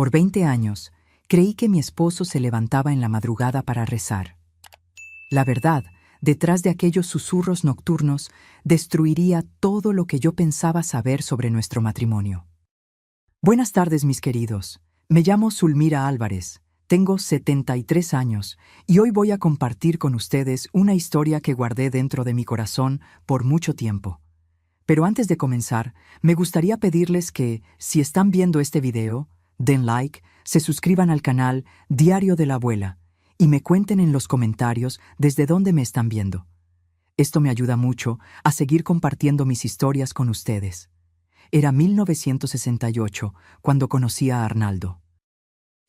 Por 20 años, creí que mi esposo se levantaba en la madrugada para rezar. La verdad, detrás de aquellos susurros nocturnos, destruiría todo lo que yo pensaba saber sobre nuestro matrimonio. Buenas tardes, mis queridos. Me llamo Zulmira Álvarez, tengo 73 años y hoy voy a compartir con ustedes una historia que guardé dentro de mi corazón por mucho tiempo. Pero antes de comenzar, me gustaría pedirles que, si están viendo este video, den like, se suscriban al canal Diario de la Abuela y me cuenten en los comentarios desde dónde me están viendo. Esto me ayuda mucho a seguir compartiendo mis historias con ustedes. Era 1968 cuando conocí a Arnaldo.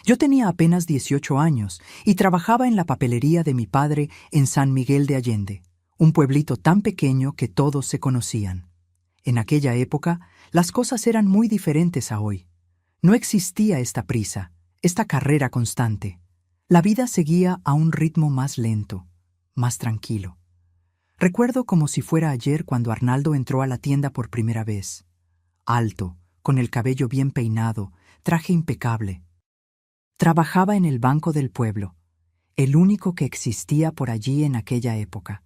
Yo tenía apenas 18 años y trabajaba en la papelería de mi padre en San Miguel de Allende, un pueblito tan pequeño que todos se conocían. En aquella época, las cosas eran muy diferentes a hoy. No existía esta prisa, esta carrera constante. La vida seguía a un ritmo más lento, más tranquilo. Recuerdo como si fuera ayer cuando Arnaldo entró a la tienda por primera vez. Alto, con el cabello bien peinado, traje impecable. Trabajaba en el Banco del Pueblo, el único que existía por allí en aquella época.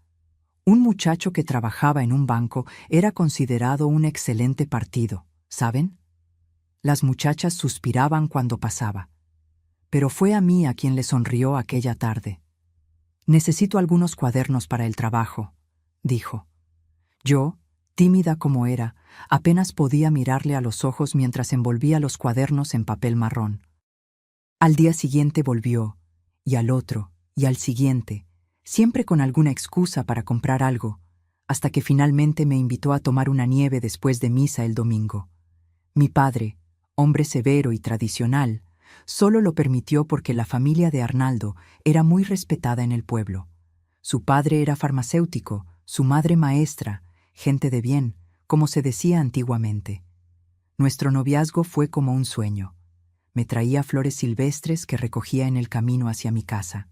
Un muchacho que trabajaba en un banco era considerado un excelente partido, ¿saben? Las muchachas suspiraban cuando pasaba. Pero fue a mí a quien le sonrió aquella tarde. «Necesito algunos cuadernos para el trabajo», dijo. Yo, tímida como era, apenas podía mirarle a los ojos mientras envolvía los cuadernos en papel marrón. Al día siguiente volvió, y al otro, y al siguiente, siempre con alguna excusa para comprar algo, hasta que finalmente me invitó a tomar una nieve después de misa el domingo. Mi padre, hombre severo y tradicional, solo lo permitió porque la familia de Arnaldo era muy respetada en el pueblo. Su padre era farmacéutico, su madre maestra, gente de bien, como se decía antiguamente. Nuestro noviazgo fue como un sueño. Me traía flores silvestres que recogía en el camino hacia mi casa.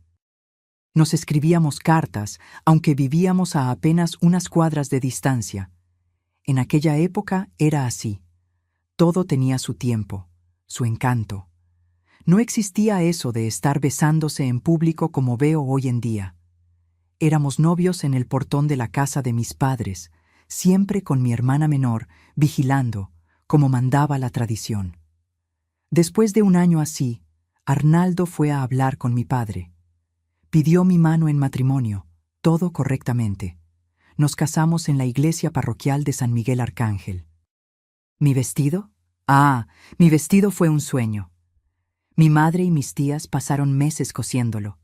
Nos escribíamos cartas, aunque vivíamos a apenas unas cuadras de distancia. En aquella época era así. Todo tenía su tiempo, su encanto. No existía eso de estar besándose en público como veo hoy en día. Éramos novios en el portón de la casa de mis padres, siempre con mi hermana menor, vigilando, como mandaba la tradición. Después de un año así, Arnaldo fue a hablar con mi padre. Pidió mi mano en matrimonio, todo correctamente. Nos casamos en la iglesia parroquial de San Miguel Arcángel. ¿Mi vestido? Mi vestido fue un sueño. Mi madre y mis tías pasaron meses cosiéndolo.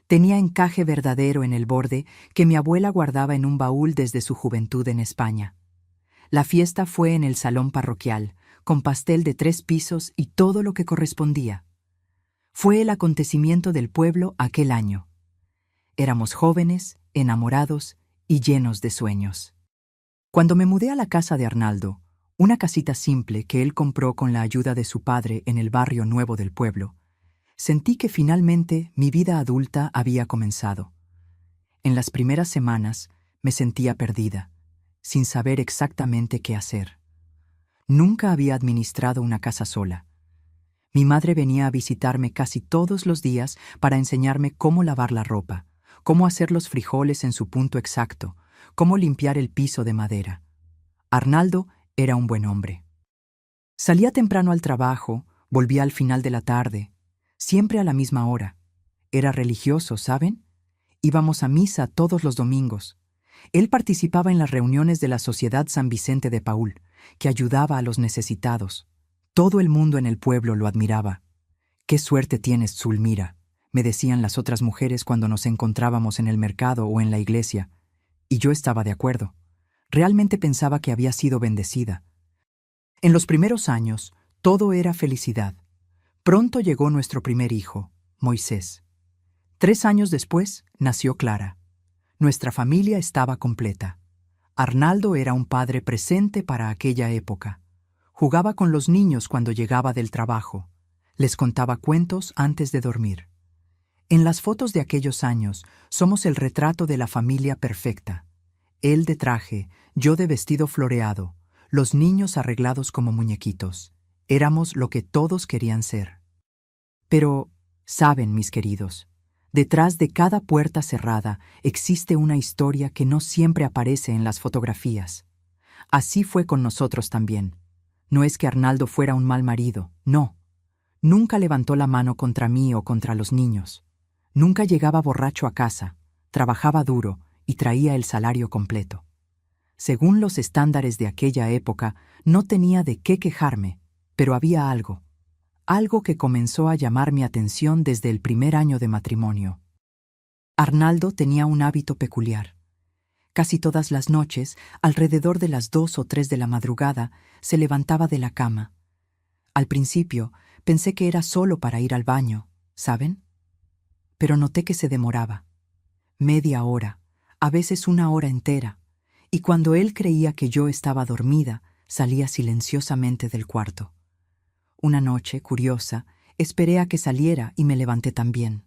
Tenía encaje verdadero en el borde que mi abuela guardaba en un baúl desde su juventud en España. La fiesta fue en el salón parroquial, con pastel de 3 pisos y todo lo que correspondía. Fue el acontecimiento del pueblo aquel año. Éramos jóvenes, enamorados y llenos de sueños. Cuando me mudé a la casa de Arnaldo, una casita simple que él compró con la ayuda de su padre en el barrio nuevo del pueblo, sentí que finalmente mi vida adulta había comenzado. En las primeras semanas me sentía perdida, sin saber exactamente qué hacer. Nunca había administrado una casa sola. Mi madre venía a visitarme casi todos los días para enseñarme cómo lavar la ropa, cómo hacer los frijoles en su punto exacto, cómo limpiar el piso de madera. Arnaldo era un buen hombre. Salía temprano al trabajo, volvía al final de la tarde, siempre a la misma hora. Era religioso, ¿saben? Íbamos a misa todos los domingos. Él participaba en las reuniones de la Sociedad San Vicente de Paúl, que ayudaba a los necesitados. Todo el mundo en el pueblo lo admiraba. «¡Qué suerte tienes, Zulmira!», me decían las otras mujeres cuando nos encontrábamos en el mercado o en la iglesia. Y yo estaba de acuerdo. Realmente pensaba que había sido bendecida. En los primeros años, todo era felicidad. Pronto llegó nuestro primer hijo, Moisés. 3 años después, nació Clara. Nuestra familia estaba completa. Arnaldo era un padre presente para aquella época. Jugaba con los niños cuando llegaba del trabajo. Les contaba cuentos antes de dormir. En las fotos de aquellos años, somos el retrato de la familia perfecta. Él de traje, yo de vestido floreado, los niños arreglados como muñequitos. Éramos lo que todos querían ser. Pero, saben, mis queridos, detrás de cada puerta cerrada existe una historia que no siempre aparece en las fotografías. Así fue con nosotros también. No es que Arnaldo fuera un mal marido, no. Nunca levantó la mano contra mí o contra los niños. Nunca llegaba borracho a casa, trabajaba duro y traía el salario completo. Según los estándares de aquella época, no tenía de qué quejarme, pero había algo que comenzó a llamar mi atención desde el primer año de matrimonio. Arnaldo tenía un hábito peculiar. Casi todas las noches, alrededor de las 2 o 3 de la madrugada, se levantaba de la cama. Al principio, pensé que era solo para ir al baño, ¿saben? Pero noté que se demoraba. Media hora, a veces una hora entera, y cuando él creía que yo estaba dormida, salía silenciosamente del cuarto. Una noche, curiosa, esperé a que saliera y me levanté también.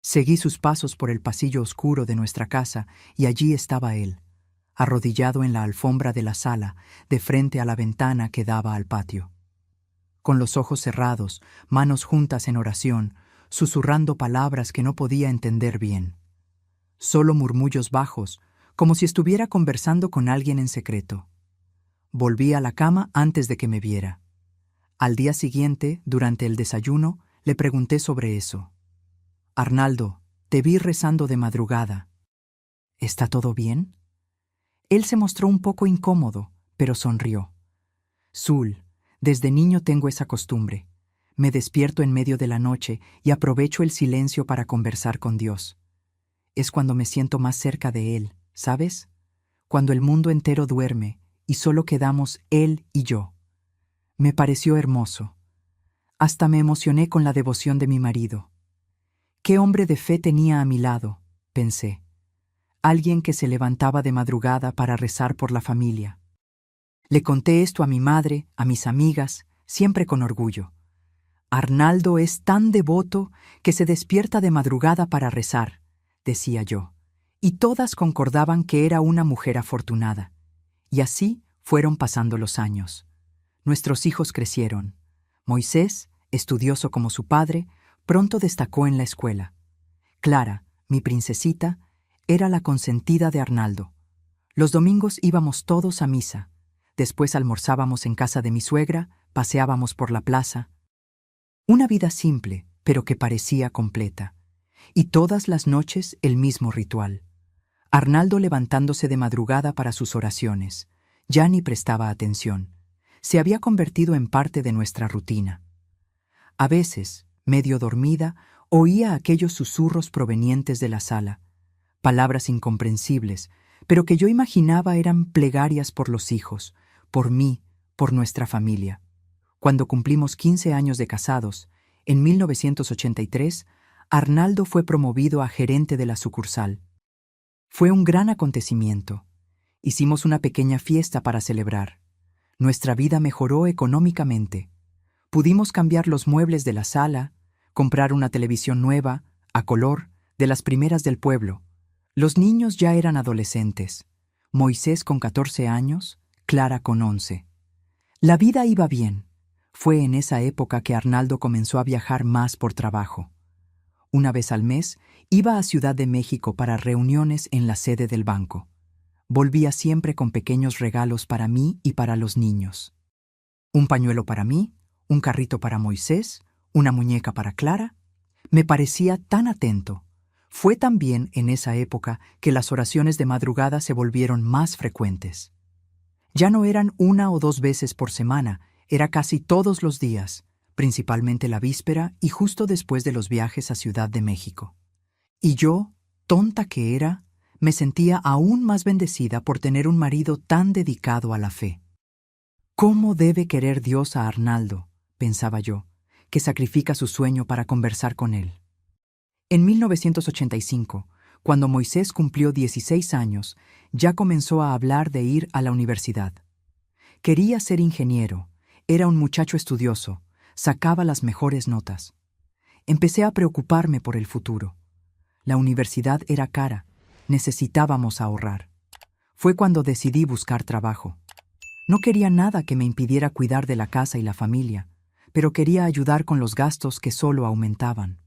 Seguí sus pasos por el pasillo oscuro de nuestra casa y allí estaba él, arrodillado en la alfombra de la sala, de frente a la ventana que daba al patio. Con los ojos cerrados, manos juntas en oración, susurrando palabras que no podía entender bien. Solo murmullos bajos, como si estuviera conversando con alguien en secreto. Volví a la cama antes de que me viera. Al día siguiente, durante el desayuno, le pregunté sobre eso. «Arnaldo, te vi rezando de madrugada. ¿Está todo bien?» Él se mostró un poco incómodo, pero sonrió. «Zul, desde niño tengo esa costumbre. Me despierto en medio de la noche y aprovecho el silencio para conversar con Dios. Es cuando me siento más cerca de Él, ¿sabes? Cuando el mundo entero duerme y solo quedamos Él y yo». Me pareció hermoso. Hasta me emocioné con la devoción de mi marido. ¿Qué hombre de fe tenía a mi lado?, pensé. Alguien que se levantaba de madrugada para rezar por la familia. Le conté esto a mi madre, a mis amigas, siempre con orgullo. «Arnaldo es tan devoto que se despierta de madrugada para rezar», decía yo, y todas concordaban que era una mujer afortunada. Y así fueron pasando los años. Nuestros hijos crecieron. Moisés, estudioso como su padre, pronto destacó en la escuela. Clara, mi princesita, era la consentida de Arnaldo. Los domingos íbamos todos a misa. Después almorzábamos en casa de mi suegra, paseábamos por la plaza. Una vida simple, pero que parecía completa. Y todas las noches el mismo ritual. Arnaldo levantándose de madrugada para sus oraciones. Ya ni prestaba atención. Se había convertido en parte de nuestra rutina. A veces, medio dormida, oía aquellos susurros provenientes de la sala, palabras incomprensibles, pero que yo imaginaba eran plegarias por los hijos, por mí, por nuestra familia. Cuando cumplimos 15 años de casados, en 1983, Arnaldo fue promovido a gerente de la sucursal. Fue un gran acontecimiento. Hicimos una pequeña fiesta para celebrar. Nuestra vida mejoró económicamente. Pudimos cambiar los muebles de la sala, comprar una televisión nueva, a color, de las primeras del pueblo. Los niños ya eran adolescentes. Moisés con 14 años, Clara con 11. La vida iba bien. Fue en esa época que Arnaldo comenzó a viajar más por trabajo. Una vez al mes, iba a Ciudad de México para reuniones en la sede del banco. Volvía siempre con pequeños regalos para mí y para los niños. Un pañuelo para mí, un carrito para Moisés, una muñeca para Clara. Me parecía tan atento. Fue también en esa época que las oraciones de madrugada se volvieron más frecuentes. Ya no eran 1 o 2 veces por semana, era casi todos los días, principalmente la víspera y justo después de los viajes a Ciudad de México. Y yo, tonta que era, me sentía aún más bendecida por tener un marido tan dedicado a la fe. ¿Cómo debe querer Dios a Arnaldo?, pensaba yo, que sacrifica su sueño para conversar con él. En 1985, cuando Moisés cumplió 16 años, ya comenzó a hablar de ir a la universidad. Quería ser ingeniero, era un muchacho estudioso, sacaba las mejores notas. Empecé a preocuparme por el futuro. La universidad era cara, necesitábamos ahorrar. Fue cuando decidí buscar trabajo. No quería nada que me impidiera cuidar de la casa y la familia, pero quería ayudar con los gastos que solo aumentaban.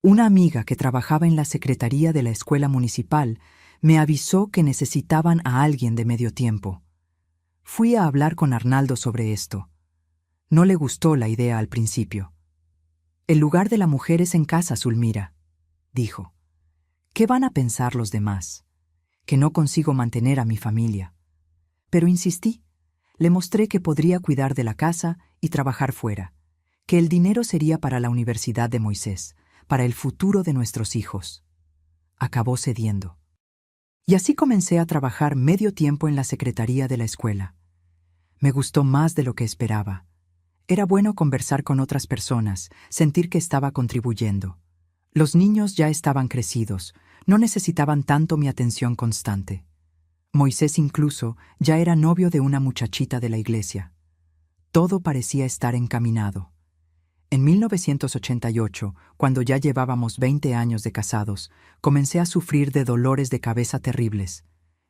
Una amiga que trabajaba en la secretaría de la escuela municipal me avisó que necesitaban a alguien de medio tiempo. Fui a hablar con Arnaldo sobre esto. No le gustó la idea al principio. «El lugar de la mujer es en casa, Zulmira», dijo. «¿Qué van a pensar los demás? Que no consigo mantener a mi familia». Pero insistí. Le mostré que podría cuidar de la casa y trabajar fuera, que el dinero sería para la Universidad de Moisés, para el futuro de nuestros hijos. Acabó cediendo. Y así comencé a trabajar medio tiempo en la secretaría de la escuela. Me gustó más de lo que esperaba. Era bueno conversar con otras personas, sentir que estaba contribuyendo. Los niños ya estaban crecidos, no necesitaban tanto mi atención constante. Moisés incluso ya era novio de una muchachita de la iglesia. Todo parecía estar encaminado. En 1988, cuando ya llevábamos 20 años de casados, comencé a sufrir de dolores de cabeza terribles,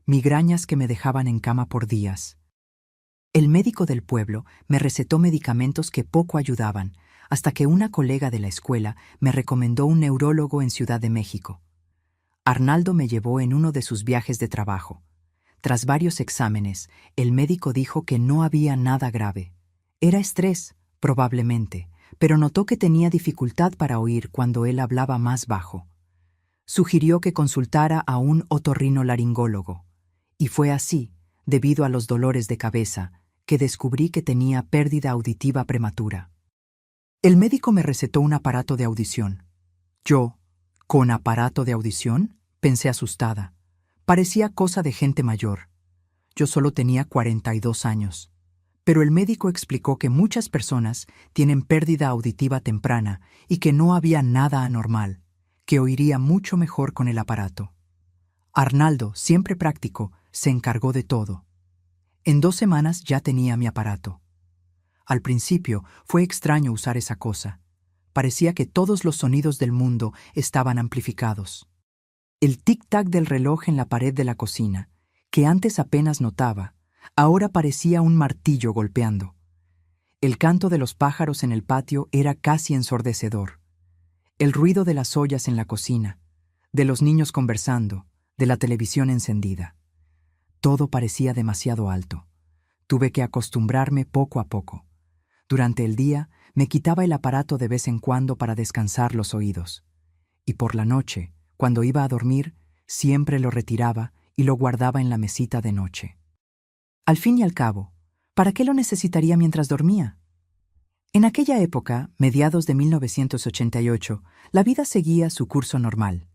migrañas que me dejaban en cama por días. El médico del pueblo me recetó medicamentos que poco ayudaban, hasta que una colega de la escuela me recomendó un neurólogo en Ciudad de México. Arnaldo me llevó en uno de sus viajes de trabajo. Tras varios exámenes, el médico dijo que no había nada grave. Era estrés, probablemente, pero notó que tenía dificultad para oír cuando él hablaba más bajo. Sugirió que consultara a un otorrinolaringólogo. Y fue así, debido a los dolores de cabeza, que descubrí que tenía pérdida auditiva prematura. El médico me recetó un aparato de audición. Yo, ¿con aparato de audición?, pensé asustada. Parecía cosa de gente mayor. Yo solo tenía 42 años. Pero el médico explicó que muchas personas tienen pérdida auditiva temprana y que no había nada anormal, que oiría mucho mejor con el aparato. Arnaldo, siempre práctico, se encargó de todo. En 2 semanas ya tenía mi aparato. Al principio fue extraño usar esa cosa. Parecía que todos los sonidos del mundo estaban amplificados. El tic-tac del reloj en la pared de la cocina, que antes apenas notaba, ahora parecía un martillo golpeando. El canto de los pájaros en el patio era casi ensordecedor. El ruido de las ollas en la cocina, de los niños conversando, de la televisión encendida. Todo parecía demasiado alto. Tuve que acostumbrarme poco a poco. Durante el día me quitaba el aparato de vez en cuando para descansar los oídos. Y por la noche, cuando iba a dormir, siempre lo retiraba y lo guardaba en la mesita de noche. Al fin y al cabo, ¿para qué lo necesitaría mientras dormía? En aquella época, mediados de 1988, la vida seguía su curso normal.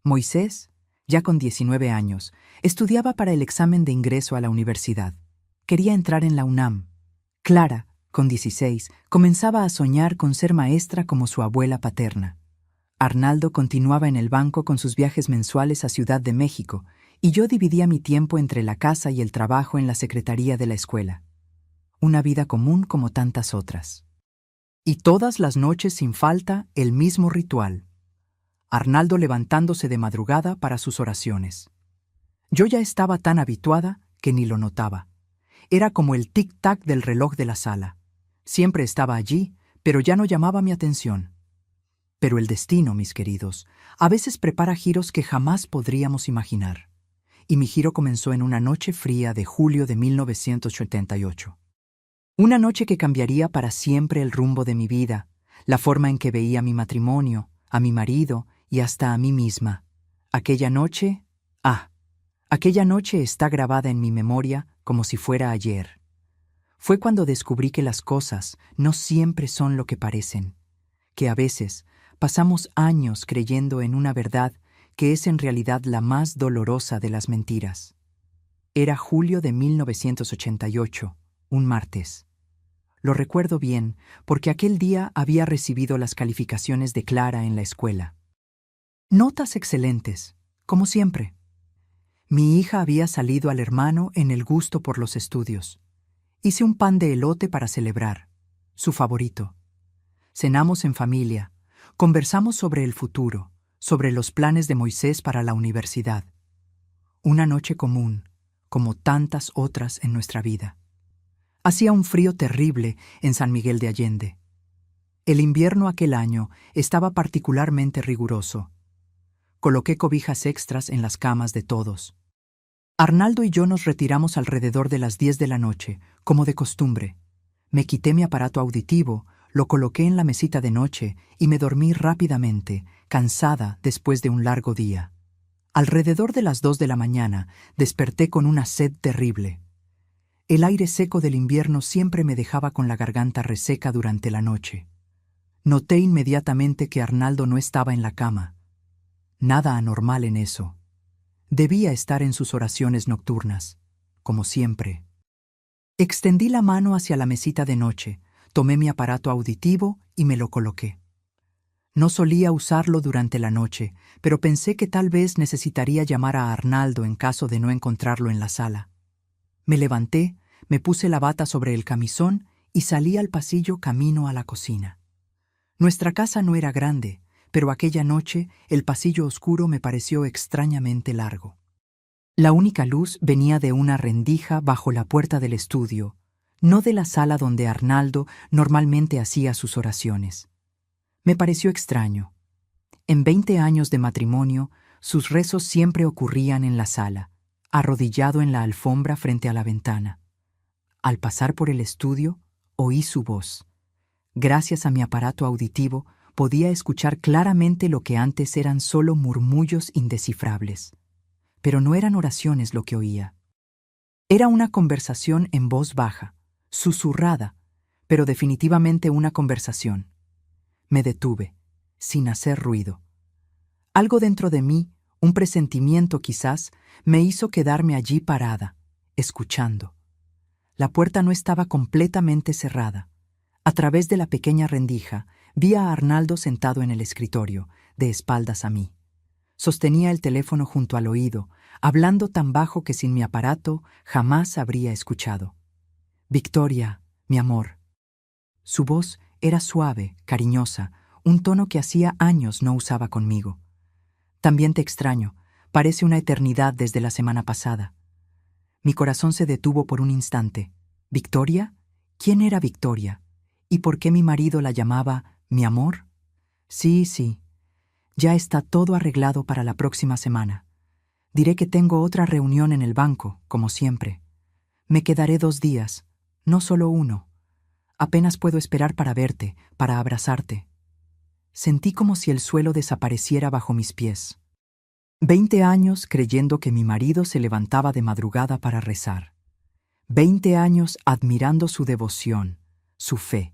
Moisés, ya con 19 años, estudiaba para el examen de ingreso a la universidad. Quería entrar en la UNAM. Clara, con 16, comenzaba a soñar con ser maestra como su abuela paterna. Arnaldo continuaba en el banco con sus viajes mensuales a Ciudad de México, y yo dividía mi tiempo entre la casa y el trabajo en la secretaría de la escuela. Una vida común como tantas otras. Y todas las noches sin falta el mismo ritual. Arnaldo levantándose de madrugada para sus oraciones. Yo ya estaba tan habituada que ni lo notaba. Era como el tic-tac del reloj de la sala. Siempre estaba allí, pero ya no llamaba mi atención. Pero el destino, mis queridos, a veces prepara giros que jamás podríamos imaginar. Y mi giro comenzó en una noche fría de julio de 1988. Una noche que cambiaría para siempre el rumbo de mi vida, la forma en que veía mi matrimonio, a mi marido y hasta a mí misma. Aquella noche está grabada en mi memoria como si fuera ayer. Fue cuando descubrí que las cosas no siempre son lo que parecen, que a veces pasamos años creyendo en una verdad que es en realidad la más dolorosa de las mentiras. Era julio de 1988, un martes. Lo recuerdo bien porque aquel día había recibido las calificaciones de Clara en la escuela. Notas excelentes, como siempre. Mi hija había salido al hermano en el gusto por los estudios. Hice un pan de elote para celebrar, su favorito. Cenamos en familia, conversamos sobre el futuro, sobre los planes de Moisés para la universidad. Una noche común, como tantas otras en nuestra vida. Hacía un frío terrible en San Miguel de Allende. El invierno aquel año estaba particularmente riguroso. Coloqué cobijas extras en las camas de todos. Arnaldo y yo nos retiramos alrededor de las 10 de la noche, como de costumbre. Me quité mi aparato auditivo, lo coloqué en la mesita de noche y me dormí rápidamente, cansada después de un largo día. Alrededor de las 2 de la mañana desperté con una sed terrible. El aire seco del invierno siempre me dejaba con la garganta reseca durante la noche. Noté inmediatamente que Arnaldo no estaba en la cama. Nada anormal en eso. Debía estar en sus oraciones nocturnas, como siempre. Extendí la mano hacia la mesita de noche, tomé mi aparato auditivo y me lo coloqué. No solía usarlo durante la noche, pero pensé que tal vez necesitaría llamar a Arnaldo en caso de no encontrarlo en la sala. Me levanté, me puse la bata sobre el camisón y salí al pasillo camino a la cocina. Nuestra casa no era grande, pero aquella noche el pasillo oscuro me pareció extrañamente largo. La única luz venía de una rendija bajo la puerta del estudio, no de la sala donde Arnaldo normalmente hacía sus oraciones. Me pareció extraño. En 20 años de matrimonio, sus rezos siempre ocurrían en la sala, arrodillado en la alfombra frente a la ventana. Al pasar por el estudio, oí su voz. Gracias a mi aparato auditivo, podía escuchar claramente lo que antes eran solo murmullos indescifrables. Pero no eran oraciones lo que oía. Era una conversación en voz baja, susurrada, pero definitivamente una conversación. Me detuve, sin hacer ruido. Algo dentro de mí, un presentimiento quizás, me hizo quedarme allí parada, escuchando. La puerta no estaba completamente cerrada. A través de la pequeña rendija, vi a Arnaldo sentado en el escritorio, de espaldas a mí. Sostenía el teléfono junto al oído, hablando tan bajo que sin mi aparato jamás habría escuchado. «Victoria, mi amor». Su voz era suave, cariñosa, un tono que hacía años no usaba conmigo. «También te extraño. Parece una eternidad desde la semana pasada». Mi corazón se detuvo por un instante. ¿Victoria? ¿Quién era Victoria? ¿Y por qué mi marido la llamaba mi amor? Sí. Ya está todo arreglado para la próxima semana. Diré que tengo otra reunión en el banco, como siempre. Me quedaré 2 días, no solo 1. Apenas puedo esperar para verte, para abrazarte. Sentí como si el suelo desapareciera bajo mis pies. 20 años creyendo que mi marido se levantaba de madrugada para rezar. 20 años admirando su devoción, su fe.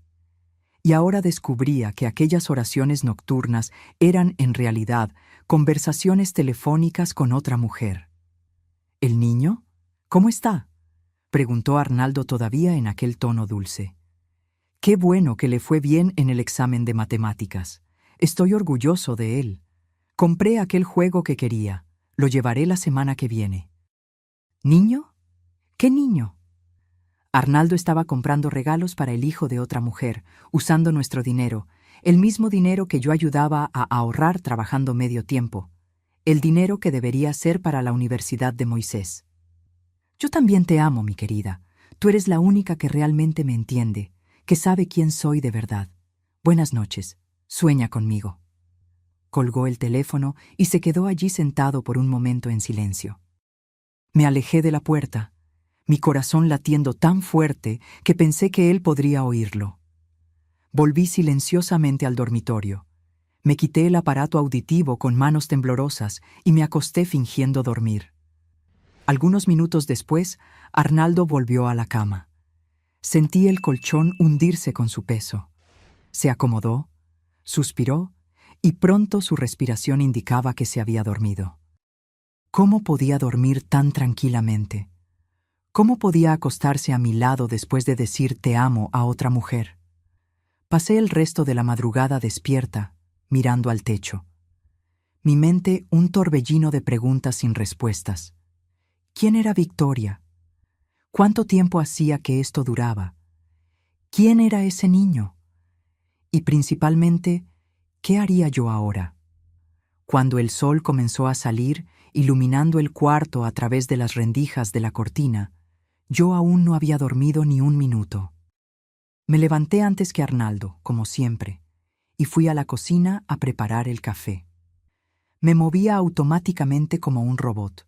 Y ahora descubría que aquellas oraciones nocturnas eran, en realidad, conversaciones telefónicas con otra mujer. ¿El niño? ¿Cómo está?, preguntó Arnaldo todavía en aquel tono dulce. Qué bueno que le fue bien en el examen de matemáticas. Estoy orgulloso de él. Compré aquel juego que quería. Lo llevaré la semana que viene. ¿Niño? ¿Qué niño? Arnaldo estaba comprando regalos para el hijo de otra mujer, usando nuestro dinero, el mismo dinero que yo ayudaba a ahorrar trabajando medio tiempo, el dinero que debería ser para la Universidad de Moisés. Yo también te amo, mi querida. Tú eres la única que realmente me entiende, que sabe quién soy de verdad. Buenas noches. Sueña conmigo. Colgó el teléfono y se quedó allí sentado por un momento en silencio. Me alejé de la puerta, mi corazón latiendo tan fuerte que pensé que él podría oírlo. Volví silenciosamente al dormitorio. Me quité el aparato auditivo con manos temblorosas y me acosté fingiendo dormir. Algunos minutos después, Arnaldo volvió a la cama. Sentí el colchón hundirse con su peso. Se acomodó, suspiró, y pronto su respiración indicaba que se había dormido. ¿Cómo podía dormir tan tranquilamente? ¿Cómo podía acostarse a mi lado después de decir te amo a otra mujer? Pasé el resto de la madrugada despierta, mirando al techo. Mi mente un torbellino de preguntas sin respuestas. ¿Quién era Victoria? ¿Cuánto tiempo hacía que esto duraba? ¿Quién era ese niño? Y principalmente, ¿qué haría yo ahora? Cuando el sol comenzó a salir, iluminando el cuarto a través de las rendijas de la cortina, yo aún no había dormido ni un minuto. Me levanté antes que Arnaldo, como siempre. y fui a la cocina a preparar el café. Me movía automáticamente como un robot.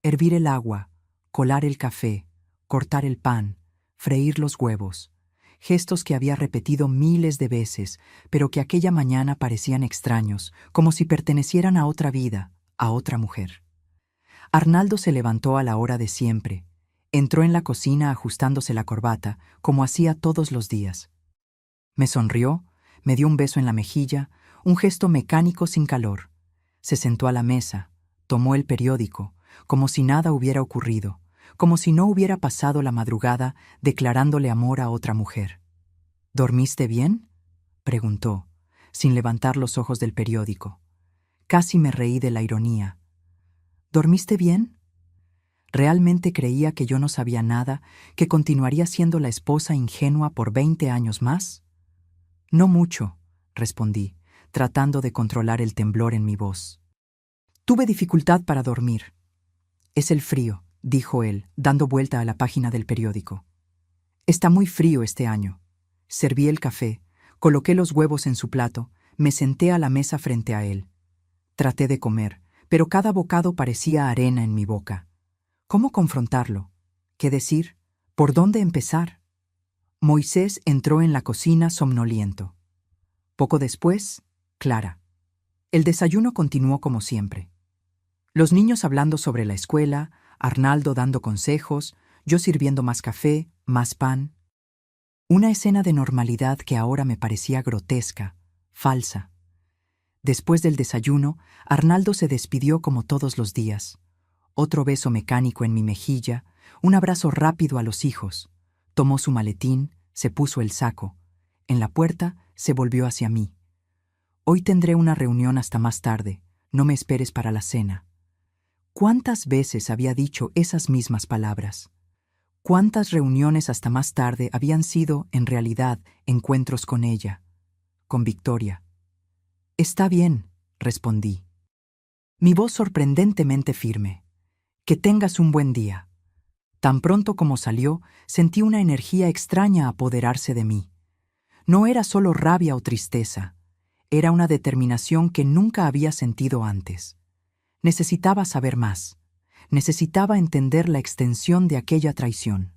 Hervir el agua, colar el café, cortar el pan, freír los huevos. Gestos que había repetido miles de veces, pero que aquella mañana parecían extraños, como si pertenecieran a otra vida, a otra mujer. Arnaldo se levantó a la hora de siempre. Entró en la cocina ajustándose la corbata, como hacía todos los días. Me sonrió, me dio un beso en la mejilla, un gesto mecánico sin calor. Se sentó a la mesa, tomó el periódico, como si nada hubiera ocurrido, como si no hubiera pasado la madrugada declarándole amor a otra mujer. ¿Dormiste bien?, preguntó, sin levantar los ojos del periódico. Casi me reí de la ironía. ¿Dormiste bien? ¿Realmente creía que yo no sabía nada, que continuaría siendo la esposa ingenua por 20 años más? No mucho, respondí, tratando de controlar el temblor en mi voz. Tuve dificultad para dormir. Es el frío, dijo él, dando vuelta a la página del periódico. Está muy frío este año. Serví el café, coloqué los huevos en su plato, me senté a la mesa frente a él. Traté de comer, pero cada bocado parecía arena en mi boca. ¿Cómo confrontarlo? ¿Qué decir? ¿Por dónde empezar? Moisés entró en la cocina somnoliento. Poco después, Clara. El desayuno continuó como siempre. Los niños hablando sobre la escuela, Arnaldo dando consejos, yo sirviendo más café, más pan. Una escena de normalidad que ahora me parecía grotesca, falsa. Después del desayuno, Arnaldo se despidió como todos los días. Otro beso mecánico en mi mejilla, un abrazo rápido a los hijos. Tomó su maletín, se puso el saco. En la puerta, se volvió hacia mí. Hoy tendré una reunión hasta más tarde. No me esperes para la cena. ¿Cuántas veces había dicho esas mismas palabras? ¿Cuántas reuniones hasta más tarde habían sido, en realidad, encuentros con ella, con Victoria? Está bien, respondí. Mi voz sorprendentemente firme. Que tengas un buen día. Tan pronto como salió, sentí una energía extraña apoderarse de mí. No era solo rabia o tristeza, era una determinación que nunca había sentido antes. Necesitaba saber más. Necesitaba entender la extensión de aquella traición.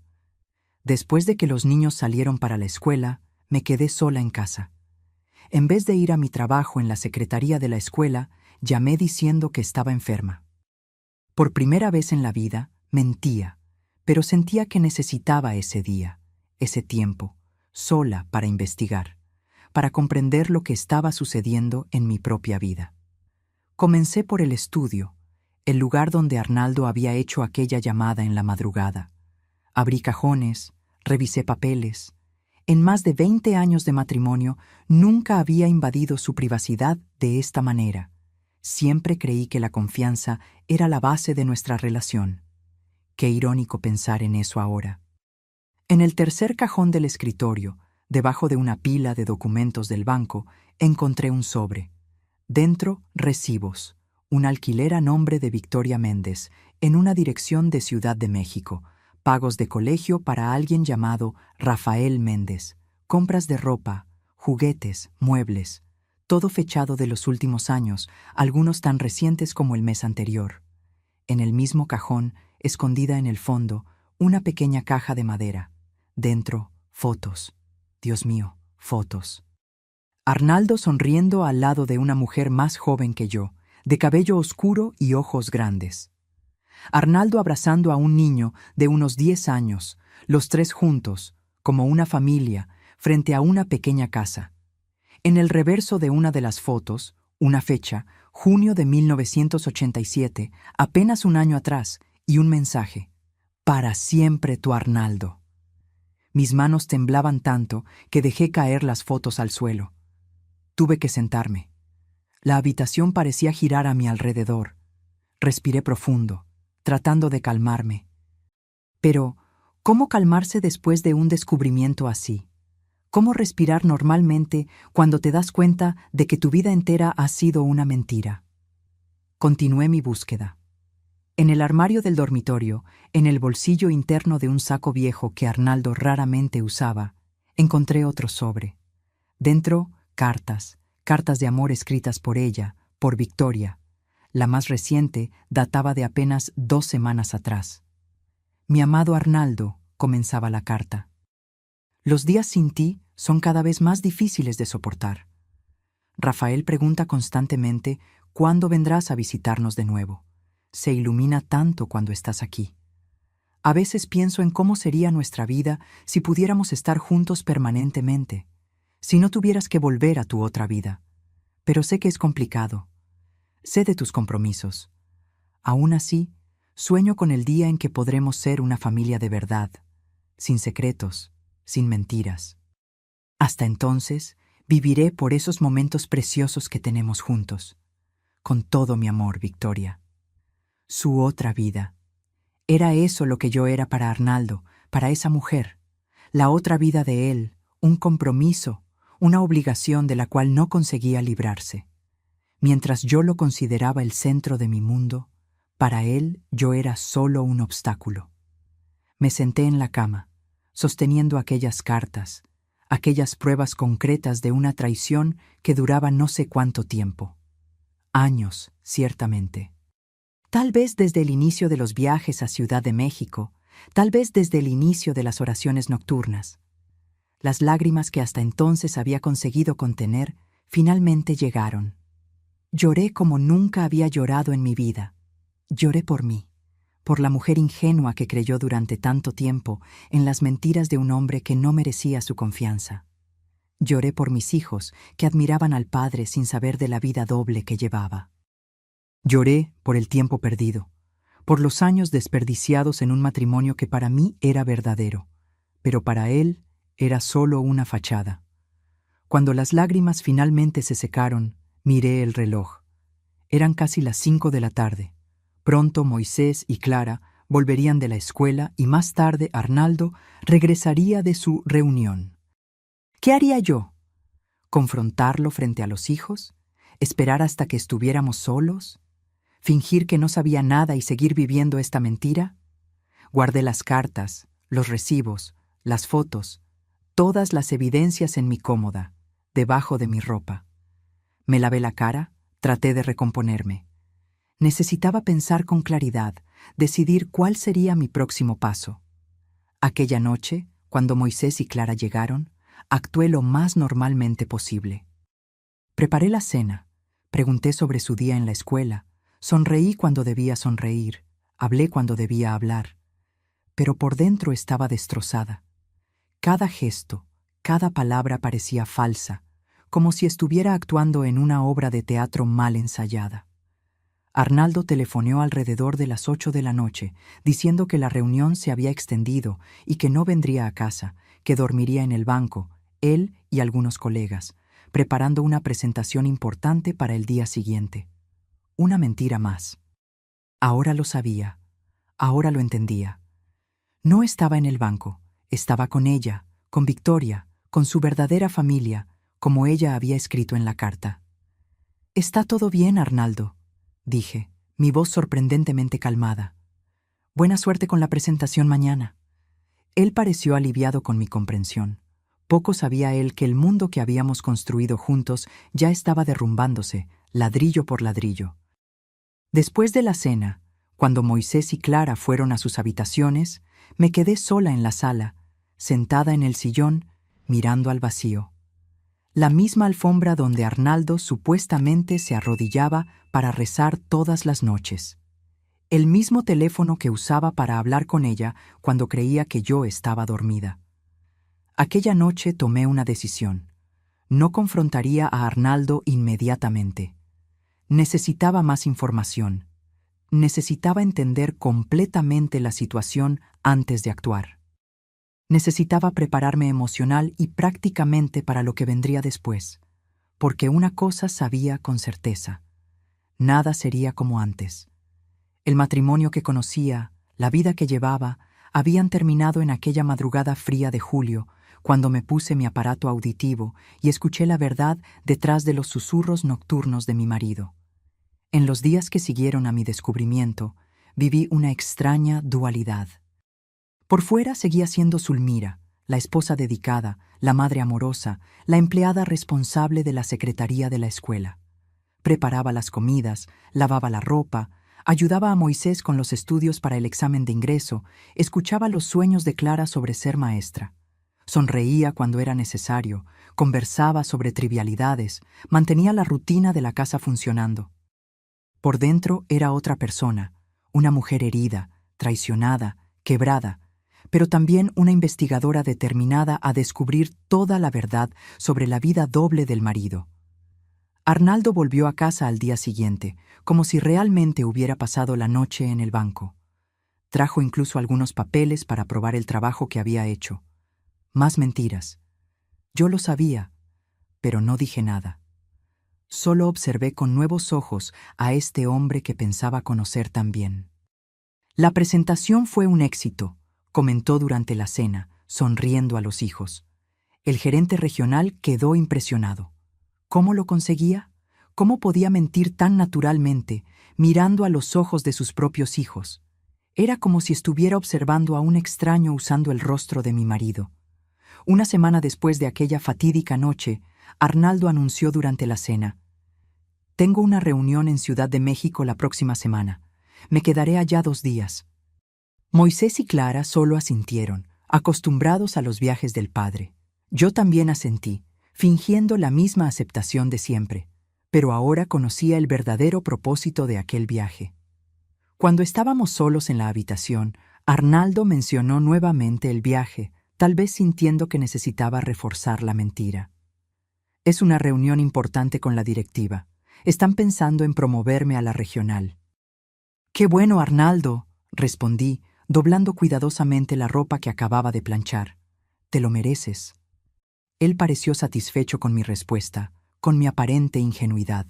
Después de que los niños salieron para la escuela, me quedé sola en casa. En vez de ir a mi trabajo en la secretaría de la escuela, llamé diciendo que estaba enferma. Por primera vez en la vida, mentía, pero sentía que necesitaba ese día, ese tiempo, sola para investigar, para comprender lo que estaba sucediendo en mi propia vida. Comencé por el estudio, el lugar donde Arnaldo había hecho aquella llamada en la madrugada. Abrí cajones, revisé papeles. En más de 20 años de matrimonio, nunca había invadido su privacidad de esta manera. Siempre creí que la confianza era la base de nuestra relación. Qué irónico pensar en eso ahora. En el tercer cajón del escritorio, debajo de una pila de documentos del banco, encontré un sobre. Dentro, recibos. Un alquiler a nombre de Victoria Méndez, en una dirección de Ciudad de México. Pagos de colegio para alguien llamado Rafael Méndez. Compras de ropa, juguetes, muebles. Todo fechado de los últimos años, algunos tan recientes como el mes anterior. En el mismo cajón, escondida en el fondo, una pequeña caja de madera. Dentro, fotos. Dios mío, fotos. Arnaldo sonriendo al lado de una mujer más joven que yo, de cabello oscuro y ojos grandes. Arnaldo abrazando a un niño de unos 10 años, los tres juntos, como una familia, frente a una pequeña casa. En el reverso de una de las fotos, una fecha, junio de 1987, apenas un año atrás, y un mensaje: para siempre tu Arnaldo. Mis manos temblaban tanto que dejé caer las fotos al suelo. Tuve que sentarme. La habitación parecía girar a mi alrededor. Respiré profundo, tratando de calmarme. Pero, ¿cómo calmarse después de un descubrimiento así? ¿Cómo respirar normalmente cuando te das cuenta de que tu vida entera ha sido una mentira? Continué mi búsqueda. En el armario del dormitorio, en el bolsillo interno de un saco viejo que Arnaldo raramente usaba, encontré otro sobre. Dentro, cartas, cartas de amor escritas por ella, por Victoria. La más reciente databa de apenas 2 semanas atrás. Mi amado Arnaldo, comenzaba la carta. Los días sin ti son cada vez más difíciles de soportar. Rafael pregunta constantemente cuándo vendrás a visitarnos de nuevo. Se ilumina tanto cuando estás aquí. A veces pienso en cómo sería nuestra vida si pudiéramos estar juntos permanentemente, si no tuvieras que volver a tu otra vida. Pero sé que es complicado. Sé de tus compromisos. Aún así, sueño con el día en que podremos ser una familia de verdad, sin secretos, sin mentiras. Hasta entonces, viviré por esos momentos preciosos que tenemos juntos. Con todo mi amor, Victoria. Su otra vida. Era eso lo que yo era para Arnaldo, para esa mujer. La otra vida de él, un compromiso, una obligación de la cual no conseguía librarse. Mientras yo lo consideraba el centro de mi mundo, para él yo era solo un obstáculo. Me senté en la cama, sosteniendo aquellas cartas, aquellas pruebas concretas de una traición que duraba no sé cuánto tiempo. Años, ciertamente. Tal vez desde el inicio de los viajes a Ciudad de México, tal vez desde el inicio de las oraciones nocturnas. Las lágrimas que hasta entonces había conseguido contener, finalmente llegaron. Lloré como nunca había llorado en mi vida. Lloré por mí, por la mujer ingenua que creyó durante tanto tiempo en las mentiras de un hombre que no merecía su confianza. Lloré por mis hijos, que admiraban al padre sin saber de la vida doble que llevaba. Lloré por el tiempo perdido, por los años desperdiciados en un matrimonio que para mí era verdadero, pero para él era solo una fachada. Cuando las lágrimas finalmente se secaron, miré el reloj. Eran casi las 5 de la tarde. Pronto Moisés y Clara volverían de la escuela y más tarde Arnaldo regresaría de su reunión. ¿Qué haría yo? ¿Confrontarlo frente a los hijos? ¿Esperar hasta que estuviéramos solos? ¿Fingir que no sabía nada y seguir viviendo esta mentira? Guardé las cartas, los recibos, las fotos, todas las evidencias en mi cómoda, debajo de mi ropa. Me lavé la cara, traté de recomponerme. Necesitaba pensar con claridad, decidir cuál sería mi próximo paso. Aquella noche, cuando Moisés y Clara llegaron, actué lo más normalmente posible. Preparé la cena, pregunté sobre su día en la escuela, sonreí cuando debía sonreír, hablé cuando debía hablar, pero por dentro estaba destrozada. Cada gesto, cada palabra parecía falsa, como si estuviera actuando en una obra de teatro mal ensayada. Arnaldo telefoneó alrededor de las 8 de la noche, diciendo que la reunión se había extendido y que no vendría a casa, que dormiría en el banco, él y algunos colegas, preparando una presentación importante para el día siguiente. Una mentira más. Ahora lo sabía, ahora lo entendía. No estaba en el banco, estaba con ella, con Victoria, con su verdadera familia, como ella había escrito en la carta. «Está todo bien, Arnaldo», dije, mi voz sorprendentemente calmada. «Buena suerte con la presentación mañana». Él pareció aliviado con mi comprensión. Poco sabía él que el mundo que habíamos construido juntos ya estaba derrumbándose, ladrillo por ladrillo. Después de la cena, cuando Moisés y Clara fueron a sus habitaciones, me quedé sola en la sala, sentada en el sillón, mirando al vacío. La misma alfombra donde Arnaldo supuestamente se arrodillaba para rezar todas las noches. El mismo teléfono que usaba para hablar con ella cuando creía que yo estaba dormida. Aquella noche tomé una decisión. No confrontaría a Arnaldo inmediatamente. Necesitaba más información. Necesitaba entender completamente la situación antes de actuar. Necesitaba prepararme emocional y prácticamente para lo que vendría después, porque una cosa sabía con certeza: nada sería como antes. El matrimonio que conocía, la vida que llevaba, habían terminado en aquella madrugada fría de julio, cuando me puse mi aparato auditivo y escuché la verdad detrás de los susurros nocturnos de mi marido. En los días que siguieron a mi descubrimiento, viví una extraña dualidad. Por fuera seguía siendo Zulmira, la esposa dedicada, la madre amorosa, la empleada responsable de la secretaría de la escuela. Preparaba las comidas, lavaba la ropa, ayudaba a Moisés con los estudios para el examen de ingreso, escuchaba los sueños de Clara sobre ser maestra. Sonreía cuando era necesario, conversaba sobre trivialidades, mantenía la rutina de la casa funcionando. Por dentro era otra persona, una mujer herida, traicionada, quebrada, pero también una investigadora determinada a descubrir toda la verdad sobre la vida doble del marido. Arnaldo volvió a casa al día siguiente, como si realmente hubiera pasado la noche en el banco. Trajo incluso algunos papeles para probar el trabajo que había hecho. Más mentiras. Yo lo sabía, pero no dije nada. Solo observé con nuevos ojos a este hombre que pensaba conocer tan bien. La presentación fue un éxito, comentó durante la cena, sonriendo a los hijos. El gerente regional quedó impresionado. ¿Cómo lo conseguía? ¿Cómo podía mentir tan naturalmente, mirando a los ojos de sus propios hijos? Era como si estuviera observando a un extraño usando el rostro de mi marido. Una semana después de aquella fatídica noche, Arnaldo anunció durante la cena: «Tengo una reunión en Ciudad de México la próxima semana. Me quedaré allá 2 días». Moisés y Clara solo asintieron, acostumbrados a los viajes del padre. Yo también asentí, fingiendo la misma aceptación de siempre, pero ahora conocía el verdadero propósito de aquel viaje. Cuando estábamos solos en la habitación, Arnaldo mencionó nuevamente el viaje, tal vez sintiendo que necesitaba reforzar la mentira. «Es una reunión importante con la directiva. Están pensando en promoverme a la regional». «¡Qué bueno, Arnaldo!», respondí, doblando cuidadosamente la ropa que acababa de planchar. «Te lo mereces». Él pareció satisfecho con mi respuesta, con mi aparente ingenuidad.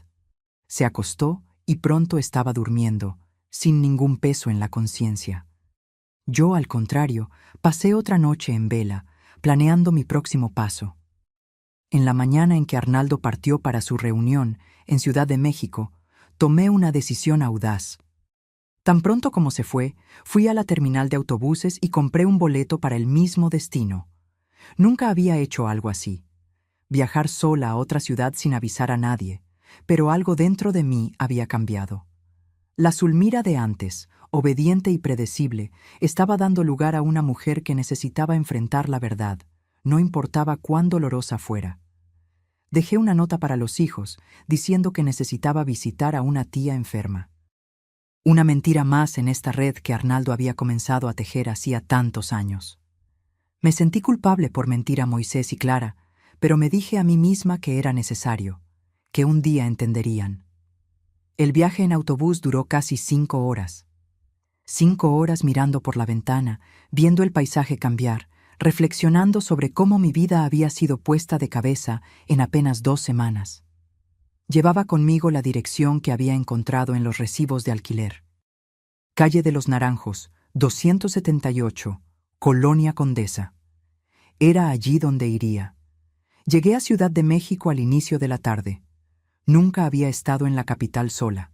Se acostó y pronto estaba durmiendo, sin ningún peso en la conciencia. Yo, al contrario, pasé otra noche en vela, planeando mi próximo paso. En la mañana en que Arnaldo partió para su reunión en Ciudad de México, tomé una decisión audaz. Tan pronto como se fue, fui a la terminal de autobuses y compré un boleto para el mismo destino. Nunca había hecho algo así. Viajar sola a otra ciudad sin avisar a nadie, pero algo dentro de mí había cambiado. La Zulmira de antes, obediente y predecible, estaba dando lugar a una mujer que necesitaba enfrentar la verdad, no importaba cuán dolorosa fuera. Dejé una nota para los hijos, diciendo que necesitaba visitar a una tía enferma. Una mentira más en esta red que Arnaldo había comenzado a tejer hacía tantos años. Me sentí culpable por mentir a Moisés y Clara, pero me dije a mí misma que era necesario, que un día entenderían. El viaje en autobús duró casi 5 horas. 5 horas mirando por la ventana, viendo el paisaje cambiar, reflexionando sobre cómo mi vida había sido puesta de cabeza en apenas 2 semanas. Llevaba conmigo la dirección que había encontrado en los recibos de alquiler. Calle de los Naranjos, 278, Colonia Condesa. Era allí donde iría. Llegué a Ciudad de México al inicio de la tarde. Nunca había estado en la capital sola.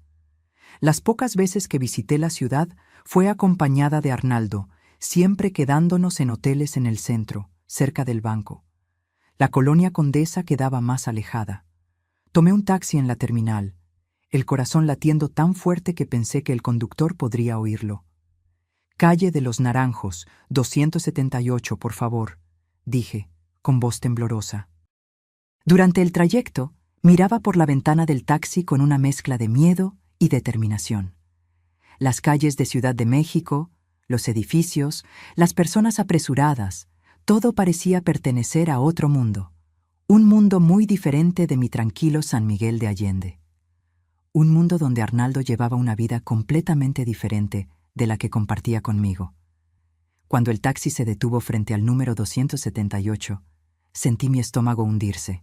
Las pocas veces que visité la ciudad fue acompañada de Arnaldo, siempre quedándonos en hoteles en el centro, cerca del banco. La Colonia Condesa quedaba más alejada. Tomé un taxi en la terminal, el corazón latiendo tan fuerte que pensé que el conductor podría oírlo. «Calle de los Naranjos, 278, por favor», dije, con voz temblorosa. Durante el trayecto, miraba por la ventana del taxi con una mezcla de miedo y determinación. Las calles de Ciudad de México, los edificios, las personas apresuradas, todo parecía pertenecer a otro mundo. Un mundo muy diferente de mi tranquilo San Miguel de Allende. Un mundo donde Arnaldo llevaba una vida completamente diferente de la que compartía conmigo. Cuando el taxi se detuvo frente al número 278, sentí mi estómago hundirse.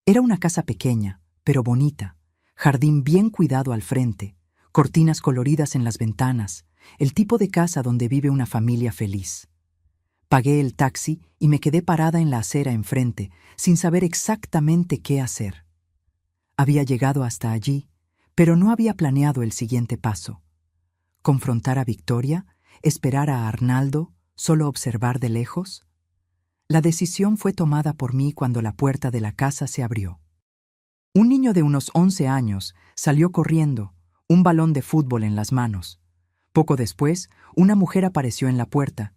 Era una casa pequeña, pero bonita, jardín bien cuidado al frente, cortinas coloridas en las ventanas, el tipo de casa donde vive una familia feliz. Pagué el taxi y me quedé parada en la acera enfrente, sin saber exactamente qué hacer. Había llegado hasta allí, pero no había planeado el siguiente paso. ¿Confrontar a Victoria? ¿Esperar a Arnaldo? ¿Solo observar de lejos? La decisión fue tomada por mí cuando la puerta de la casa se abrió. Un niño de unos 11 años salió corriendo, un balón de fútbol en las manos. Poco después, una mujer apareció en la puerta.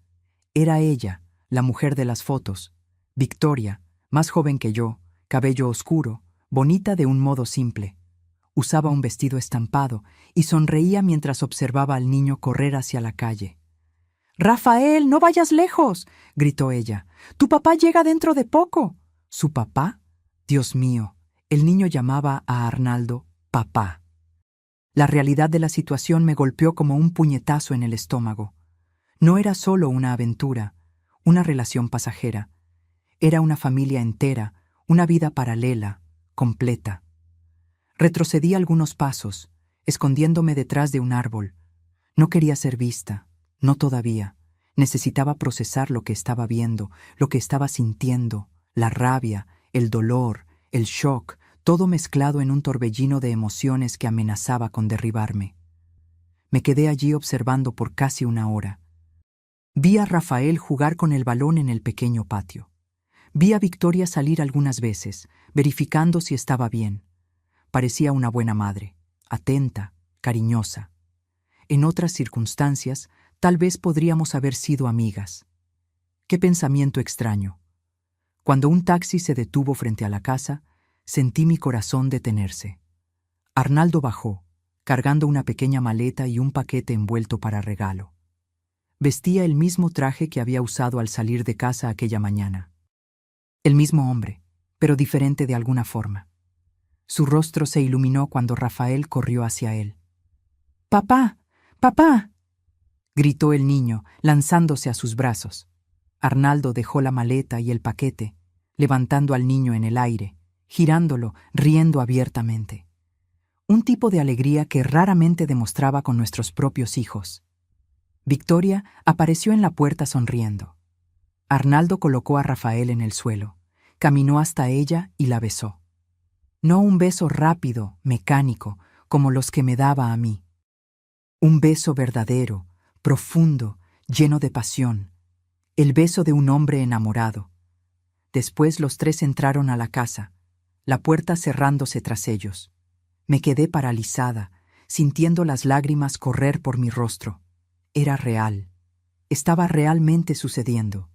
Era ella, la mujer de las fotos. Victoria, más joven que yo, cabello oscuro, bonita de un modo simple. Usaba un vestido estampado y sonreía mientras observaba al niño correr hacia la calle. «¡Rafael, no vayas lejos!», gritó ella. «Tu papá llega dentro de poco». ¿Su papá? Dios mío, el niño llamaba a Arnaldo papá. La realidad de la situación me golpeó como un puñetazo en el estómago. No era solo una aventura, una relación pasajera. Era una familia entera, una vida paralela, completa. Retrocedí algunos pasos, escondiéndome detrás de un árbol. No quería ser vista, no todavía. Necesitaba procesar lo que estaba viendo, lo que estaba sintiendo, la rabia, el dolor, el shock, todo mezclado en un torbellino de emociones que amenazaba con derribarme. Me quedé allí observando por casi una hora. Vi a Rafael jugar con el balón en el pequeño patio. Vi a Victoria salir algunas veces, verificando si estaba bien. Parecía una buena madre, atenta, cariñosa. En otras circunstancias, tal vez podríamos haber sido amigas. Qué pensamiento extraño. Cuando un taxi se detuvo frente a la casa, sentí mi corazón detenerse. Arnaldo bajó, cargando una pequeña maleta y un paquete envuelto para regalo. Vestía el mismo traje que había usado al salir de casa aquella mañana. El mismo hombre, pero diferente de alguna forma. Su rostro se iluminó cuando Rafael corrió hacia él. «¡Papá! ¡Papá!», gritó el niño, lanzándose a sus brazos. Arnaldo dejó la maleta y el paquete, levantando al niño en el aire, girándolo, riendo abiertamente. Un tipo de alegría que raramente demostraba con nuestros propios hijos. Victoria apareció en la puerta sonriendo. Arnaldo colocó a Rafael en el suelo, caminó hasta ella y la besó. No un beso rápido, mecánico, como los que me daba a mí. Un beso verdadero, profundo, lleno de pasión. El beso de un hombre enamorado. Después los tres entraron a la casa, la puerta cerrándose tras ellos. Me quedé paralizada, sintiendo las lágrimas correr por mi rostro. Era real. Estaba realmente sucediendo.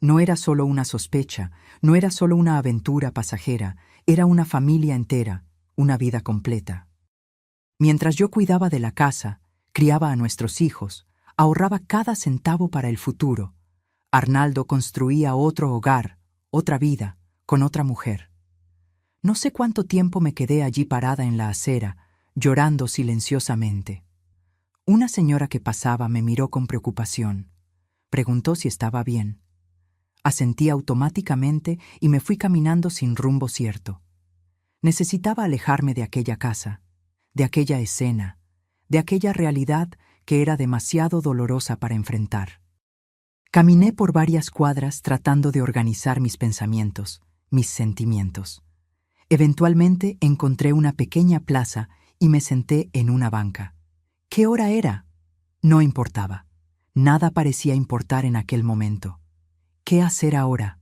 No era solo una sospecha, no era solo una aventura pasajera, era una familia entera, una vida completa. Mientras yo cuidaba de la casa, criaba a nuestros hijos, ahorraba cada centavo para el futuro, Arnaldo construía otro hogar, otra vida, con otra mujer. No sé cuánto tiempo me quedé allí parada en la acera, llorando silenciosamente. Una señora que pasaba me miró con preocupación. Preguntó si estaba bien. Asentí automáticamente y me fui caminando sin rumbo cierto. Necesitaba alejarme de aquella casa, de aquella escena, de aquella realidad que era demasiado dolorosa para enfrentar. Caminé por varias cuadras tratando de organizar mis pensamientos, mis sentimientos. Eventualmente encontré una pequeña plaza y me senté en una banca. ¿Qué hora era? No importaba. Nada parecía importar en aquel momento. ¿Qué hacer ahora?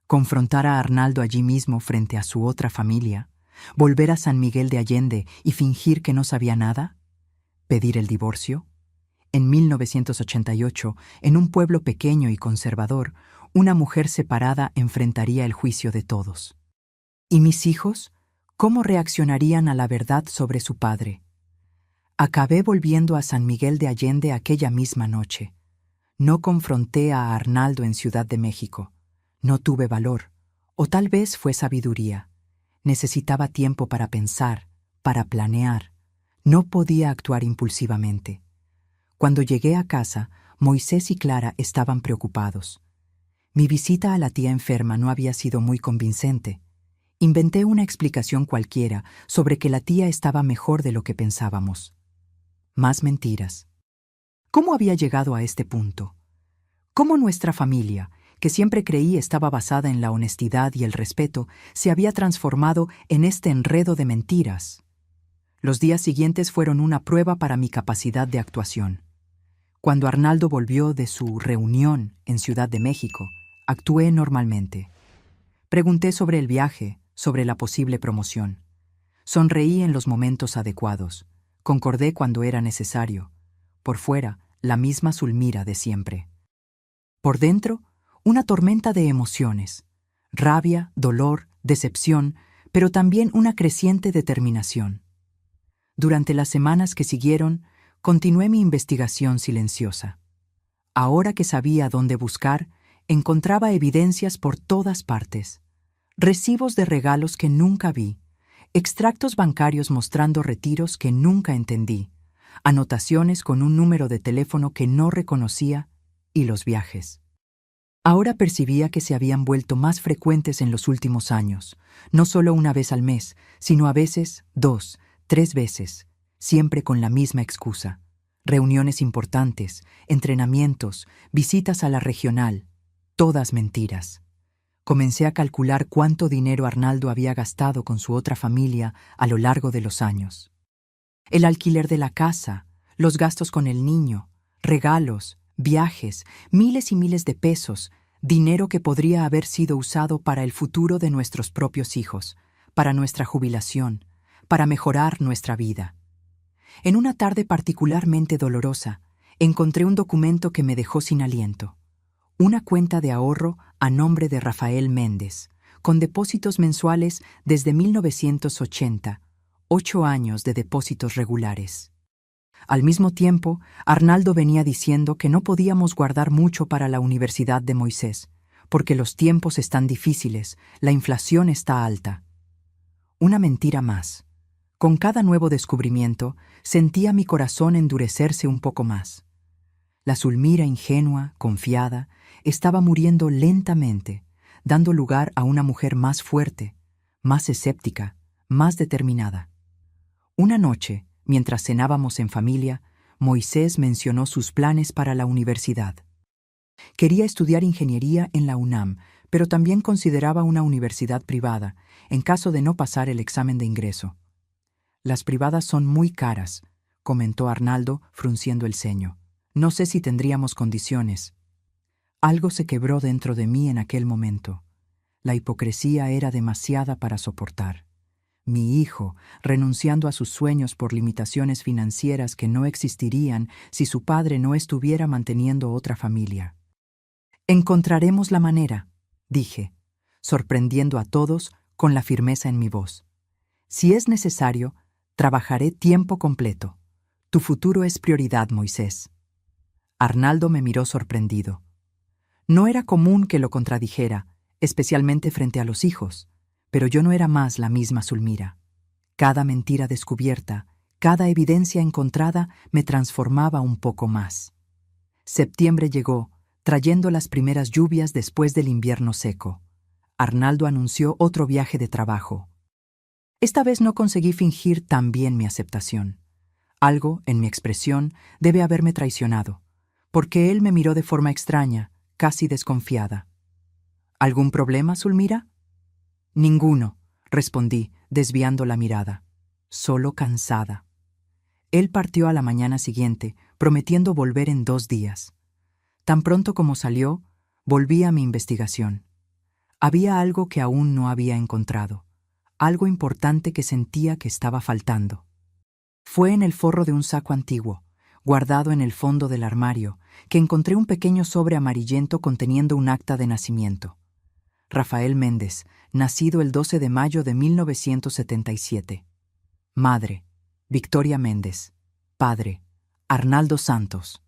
¿Confrontar a Arnaldo allí mismo frente a su otra familia? ¿Volver a San Miguel de Allende y fingir que no sabía nada? ¿Pedir el divorcio? En 1988, en un pueblo pequeño y conservador, una mujer separada enfrentaría el juicio de todos. ¿Y mis hijos? ¿Cómo reaccionarían a la verdad sobre su padre? Acabé volviendo a San Miguel de Allende aquella misma noche. No confronté a Arnaldo en Ciudad de México. No tuve valor, o tal vez fue sabiduría. Necesitaba tiempo para pensar, para planear. No podía actuar impulsivamente. Cuando llegué a casa, Moisés y Clara estaban preocupados. Mi visita a la tía enferma no había sido muy convincente. Inventé una explicación cualquiera sobre que la tía estaba mejor de lo que pensábamos. Más mentiras. ¿Cómo había llegado a este punto? ¿Cómo nuestra familia, que siempre creí estaba basada en la honestidad y el respeto, se había transformado en este enredo de mentiras? Los días siguientes fueron una prueba para mi capacidad de actuación. Cuando Arnaldo volvió de su reunión en Ciudad de México, Actué normalmente. Pregunté sobre el viaje, sobre la posible promoción. Sonreí en los momentos adecuados. Concordé cuando era necesario. Por fuera, la misma Zulmira de siempre. Por dentro, una tormenta de emociones. Rabia, dolor, decepción, pero también una creciente determinación. Durante las semanas que siguieron, continué mi investigación silenciosa. Ahora que sabía dónde buscar, encontraba evidencias por todas partes. Recibos de regalos que nunca vi, extractos bancarios mostrando retiros que nunca entendí, anotaciones con un número de teléfono que no reconocía y los viajes. Ahora percibía que se habían vuelto más frecuentes en los últimos años, no solo una vez al mes, sino a veces 2, 3 veces, siempre con la misma excusa. Reuniones importantes, entrenamientos, visitas a la regional, todas mentiras. Comencé a calcular cuánto dinero Arnaldo había gastado con su otra familia a lo largo de los años. El alquiler de la casa, los gastos con el niño, regalos, viajes, miles y miles de pesos, dinero que podría haber sido usado para el futuro de nuestros propios hijos, para nuestra jubilación, para mejorar nuestra vida. En una tarde particularmente dolorosa, encontré un documento que me dejó sin aliento. Una cuenta de ahorro a nombre de Rafael Méndez, con depósitos mensuales desde 1980, 8 años de depósitos regulares. Al mismo tiempo, Arnaldo venía diciendo que no podíamos guardar mucho para la Universidad de Moisés, porque los tiempos están difíciles, la inflación está alta. Una mentira más. Con cada nuevo descubrimiento, sentía mi corazón endurecerse un poco más. La Zulmira ingenua, confiada, estaba muriendo lentamente, dando lugar a una mujer más fuerte, más escéptica, más determinada. Una noche, mientras cenábamos en familia, Moisés mencionó sus planes para la universidad. Quería estudiar ingeniería en la UNAM, pero también consideraba una universidad privada, en caso de no pasar el examen de ingreso. Las privadas son muy caras, comentó Arnaldo, frunciendo el ceño. No sé si tendríamos condiciones. Algo se quebró dentro de mí en aquel momento. La hipocresía era demasiada para soportar. Mi hijo, renunciando a sus sueños por limitaciones financieras que no existirían si su padre no estuviera manteniendo otra familia. Encontraremos la manera, dije, sorprendiendo a todos con la firmeza en mi voz. Si es necesario, trabajaré tiempo completo. Tu futuro es prioridad, Moisés. Arnaldo me miró sorprendido. No era común que lo contradijera, especialmente frente a los hijos, pero yo no era más la misma Zulmira. Cada mentira descubierta, cada evidencia encontrada me transformaba un poco más. Septiembre llegó, trayendo las primeras lluvias después del invierno seco. Arnaldo anunció otro viaje de trabajo. Esta vez no conseguí fingir tan bien mi aceptación. Algo, en mi expresión, debe haberme traicionado, porque él me miró de forma extraña, casi desconfiada. ¿Algún problema, Zulmira? Ninguno, respondí, desviando la mirada. Solo cansada. Él partió a la mañana siguiente, prometiendo volver en 2 días. Tan pronto como salió, volví a mi investigación. Había algo que aún no había encontrado, algo importante que sentía que estaba faltando. Fue en el forro de un saco antiguo, guardado en el fondo del armario, que encontré un pequeño sobre amarillento conteniendo un acta de nacimiento. Rafael Méndez, nacido el 12 de mayo de 1977. Madre, Victoria Méndez. Padre, Arnaldo Santos.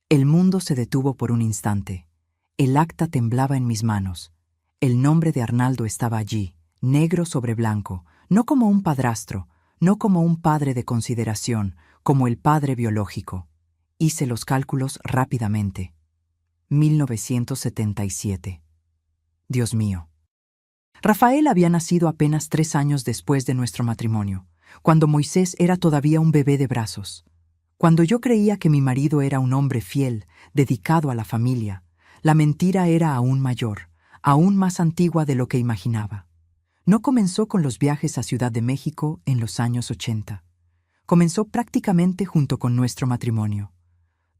El mundo se detuvo por un instante. El acta temblaba en mis manos. El nombre de Arnaldo estaba allí, negro sobre blanco, no como un padrastro, no como un padre de consideración, como el padre biológico. Hice los cálculos rápidamente. 1977. Dios mío. Rafael había nacido apenas 3 años después de nuestro matrimonio, cuando Moisés era todavía un bebé de brazos. Cuando yo creía que mi marido era un hombre fiel, dedicado a la familia, la mentira era aún mayor, aún más antigua de lo que imaginaba. No comenzó con los viajes a Ciudad de México en los años 80. Comenzó prácticamente junto con nuestro matrimonio.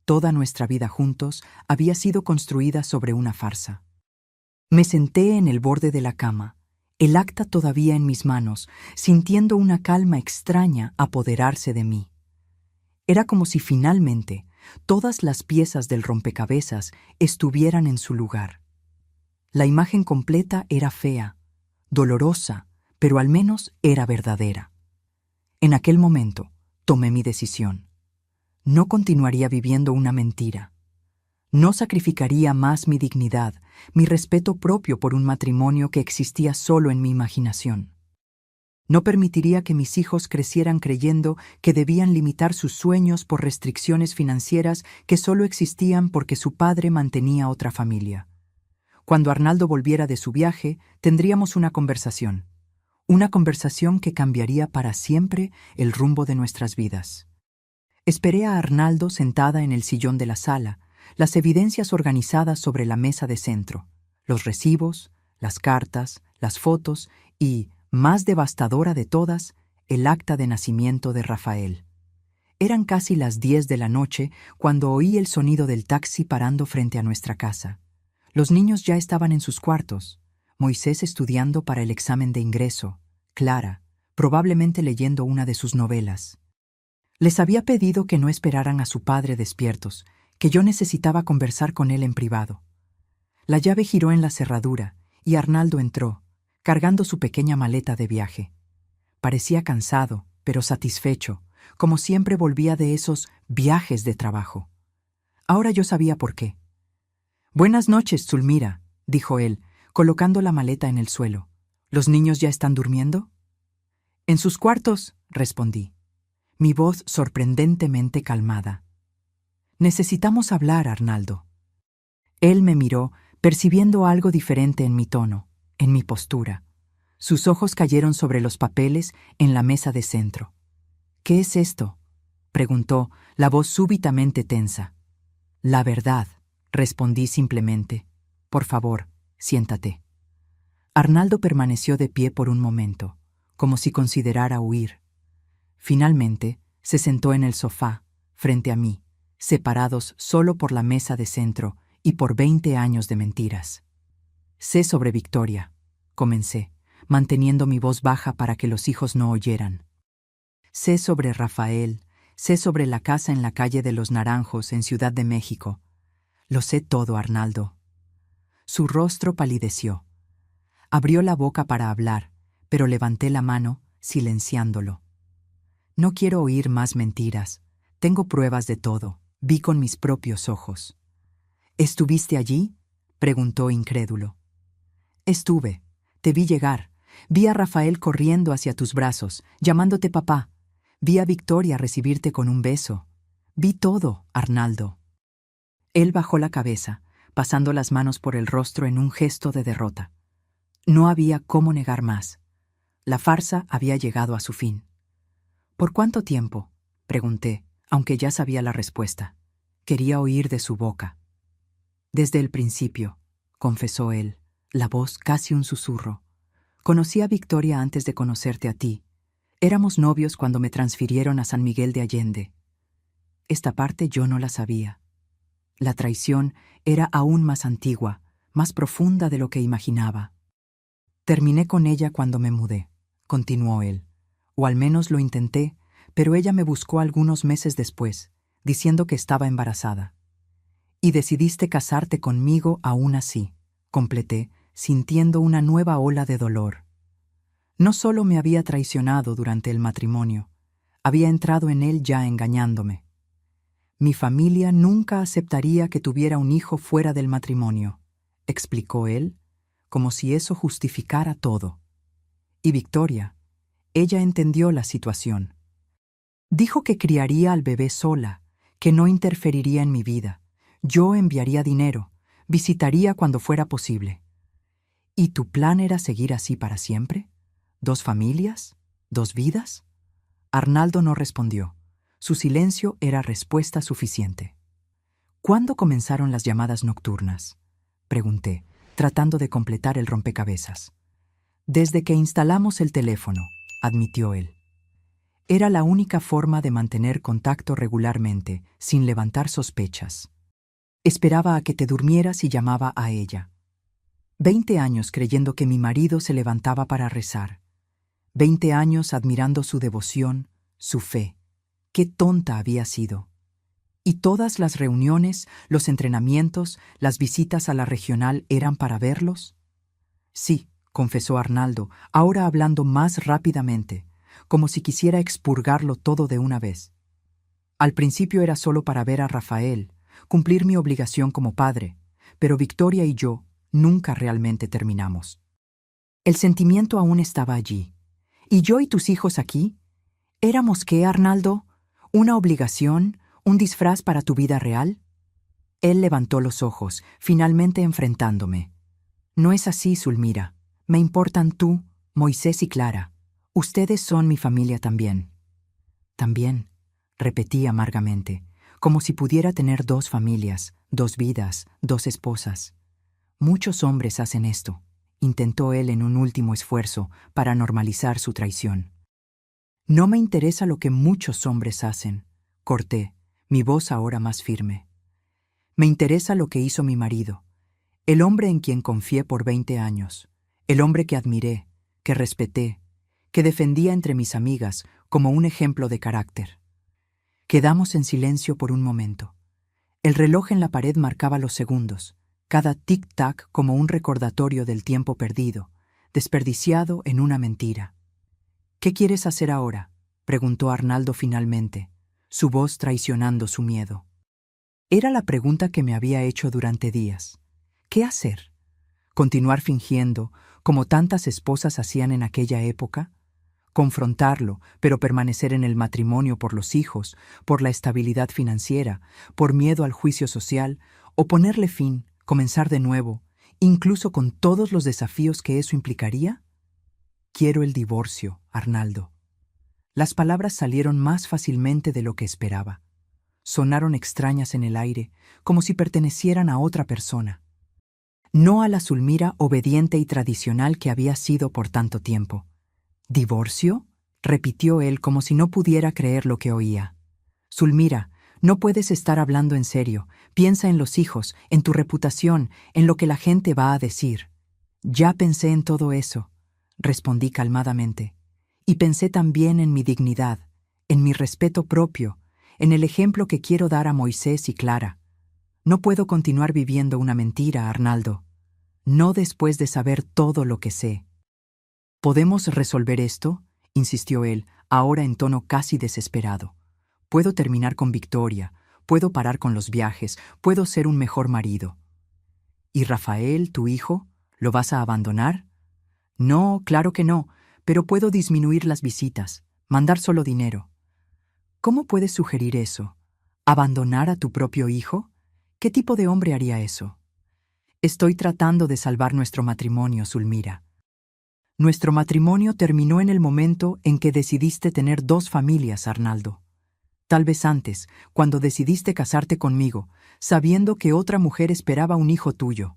Toda nuestra vida juntos había sido construida sobre una farsa. Me senté en el borde de la cama, el acta todavía en mis manos, sintiendo una calma extraña apoderarse de mí. Era como si finalmente todas las piezas del rompecabezas estuvieran en su lugar. La imagen completa era fea, dolorosa, pero al menos era verdadera. En aquel momento tomé mi decisión. No continuaría viviendo una mentira. No sacrificaría más mi dignidad, mi respeto propio por un matrimonio que existía solo en mi imaginación. No permitiría que mis hijos crecieran creyendo que debían limitar sus sueños por restricciones financieras que solo existían porque su padre mantenía otra familia. Cuando Arnaldo volviera de su viaje, tendríamos una conversación que cambiaría para siempre el rumbo de nuestras vidas. Esperé a Arnaldo sentada en el sillón de la sala, las evidencias organizadas sobre la mesa de centro, los recibos, las cartas, las fotos y, más devastadora de todas, el acta de nacimiento de Rafael. Eran casi las 10 de la noche cuando oí el sonido del taxi parando frente a nuestra casa. Los niños ya estaban en sus cuartos, Moisés estudiando para el examen de ingreso, Clara, probablemente leyendo una de sus novelas. Les había pedido que no esperaran a su padre despiertos, que yo necesitaba conversar con él en privado. La llave giró en la cerradura y Arnaldo entró, cargando su pequeña maleta de viaje. Parecía cansado, pero satisfecho, como siempre volvía de esos viajes de trabajo. Ahora yo sabía por qué. «Buenas noches, Zulmira», dijo él, colocando la maleta en el suelo. «¿Los niños ya están durmiendo?» «En sus cuartos», respondí, mi voz sorprendentemente calmada. «Necesitamos hablar, Arnaldo». Él me miró, percibiendo algo diferente en mi tono, en mi postura. Sus ojos cayeron sobre los papeles en la mesa de centro. «¿Qué es esto?», preguntó, la voz súbitamente tensa. «La verdad», respondí simplemente. «Por favor, siéntate». Arnaldo permaneció de pie por un momento, como si considerara huir. Finalmente, se sentó en el sofá, frente a mí, separados solo por la mesa de centro y por 20 años de mentiras. «Sé sobre Victoria», comencé, manteniendo mi voz baja para que los hijos no oyeran. «Sé sobre Rafael, sé sobre la casa en la calle de los Naranjos en Ciudad de México. Lo sé todo, Arnaldo». Su rostro palideció. Abrió la boca para hablar, pero levanté la mano, silenciándolo. «No quiero oír más mentiras. Tengo pruebas de todo. Vi con mis propios ojos». «¿Estuviste allí?», preguntó incrédulo. «Estuve. Te vi llegar. Vi a Rafael corriendo hacia tus brazos, llamándote papá. Vi a Victoria recibirte con un beso. Vi todo, Arnaldo». Él bajó la cabeza, pasando las manos por el rostro en un gesto de derrota. No había cómo negar más. La farsa había llegado a su fin. «¿Por cuánto tiempo?», pregunté, aunque ya sabía la respuesta. Quería oír de su boca. «Desde el principio», confesó él, la voz casi un susurro. «Conocí a Victoria antes de conocerte a ti. Éramos novios cuando me transfirieron a San Miguel de Allende. Esta parte yo no la sabía. La traición era aún más antigua, más profunda de lo que imaginaba. Terminé con ella cuando me mudé», continuó él. «O al menos lo intenté, pero ella me buscó algunos meses después, diciendo que estaba embarazada. Y decidiste casarte conmigo aún así», completé, sintiendo una nueva ola de dolor. No solo me había traicionado durante el matrimonio, había entrado en él ya engañándome. «Mi familia nunca aceptaría que tuviera un hijo fuera del matrimonio», explicó él, como si eso justificara todo. «Y Victoria, ella entendió la situación. Dijo que criaría al bebé sola, que no interferiría en mi vida. Yo enviaría dinero, visitaría cuando fuera posible». «¿Y tu plan era seguir así para siempre? ¿2 familias? ¿2 vidas?» Arnaldo no respondió. Su silencio era respuesta suficiente. «¿Cuándo comenzaron las llamadas nocturnas?», pregunté, tratando de completar el rompecabezas. «Desde que instalamos el teléfono», admitió él. «Era la única forma de mantener contacto regularmente, sin levantar sospechas. Esperaba a que te durmieras y llamaba a ella». 20 años creyendo que mi marido se levantaba para rezar. 20 años admirando su devoción, su fe. Qué tonta había sido. Y todas las reuniones, los entrenamientos, las visitas a la regional eran para verlos. Sí, confesó Arnaldo, ahora hablando más rápidamente, como si quisiera expurgarlo todo de una vez. Al principio era solo para ver a Rafael, cumplir mi obligación como padre, pero Victoria y yo nunca realmente terminamos. El sentimiento aún estaba allí. ¿Y yo y tus hijos aquí? ¿Éramos qué, Arnaldo? ¿Una obligación? ¿Un disfraz para tu vida real? Él levantó los ojos, finalmente enfrentándome. No es así, Zulmira. Me importan tú, Moisés y Clara. Ustedes son mi familia también. También, repetí amargamente, como si pudiera tener dos familias, dos vidas, dos esposas. Muchos hombres hacen esto, intentó él en un último esfuerzo para normalizar su traición. No me interesa lo que muchos hombres hacen, corté, mi voz ahora más firme. Me interesa lo que hizo mi marido, el hombre en quien confié por 20 años, el hombre que admiré, que respeté, que defendía entre mis amigas como un ejemplo de carácter. Quedamos en silencio por un momento. El reloj en la pared marcaba los segundos, cada tic-tac como un recordatorio del tiempo perdido, desperdiciado en una mentira. ¿Qué quieres hacer ahora?, preguntó Arnaldo finalmente, su voz traicionando su miedo. Era la pregunta que me había hecho durante días. ¿Qué hacer? ¿Continuar fingiendo, como tantas esposas hacían en aquella época? Confrontarlo, pero permanecer en el matrimonio por los hijos, por la estabilidad financiera, por miedo al juicio social, o ponerle fin, comenzar de nuevo, incluso con todos los desafíos que eso implicaría? Quiero el divorcio, Arnaldo. Las palabras salieron más fácilmente de lo que esperaba. Sonaron extrañas en el aire, como si pertenecieran a otra persona. No a la Zulmira obediente y tradicional que había sido por tanto tiempo. ¿Divorcio?, repitió él como si no pudiera creer lo que oía. Zulmira, no puedes estar hablando en serio. Piensa en los hijos, en tu reputación, en lo que la gente va a decir. Ya pensé en todo eso, respondí calmadamente. Y pensé también en mi dignidad, en mi respeto propio, en el ejemplo que quiero dar a Moisés y Clara. No puedo continuar viviendo una mentira, Arnaldo. No después de saber todo lo que sé. ¿Podemos resolver esto?, insistió él, ahora en tono casi desesperado. Puedo terminar con Victoria, puedo parar con los viajes, puedo ser un mejor marido. ¿Y Rafael, tu hijo, lo vas a abandonar? No, claro que no, pero puedo disminuir las visitas, mandar solo dinero. ¿Cómo puedes sugerir eso? ¿Abandonar a tu propio hijo? ¿Qué tipo de hombre haría eso? Estoy tratando de salvar nuestro matrimonio, Zulmira. Nuestro matrimonio terminó en el momento en que decidiste tener dos familias, Arnaldo. Tal vez antes, cuando decidiste casarte conmigo, sabiendo que otra mujer esperaba un hijo tuyo.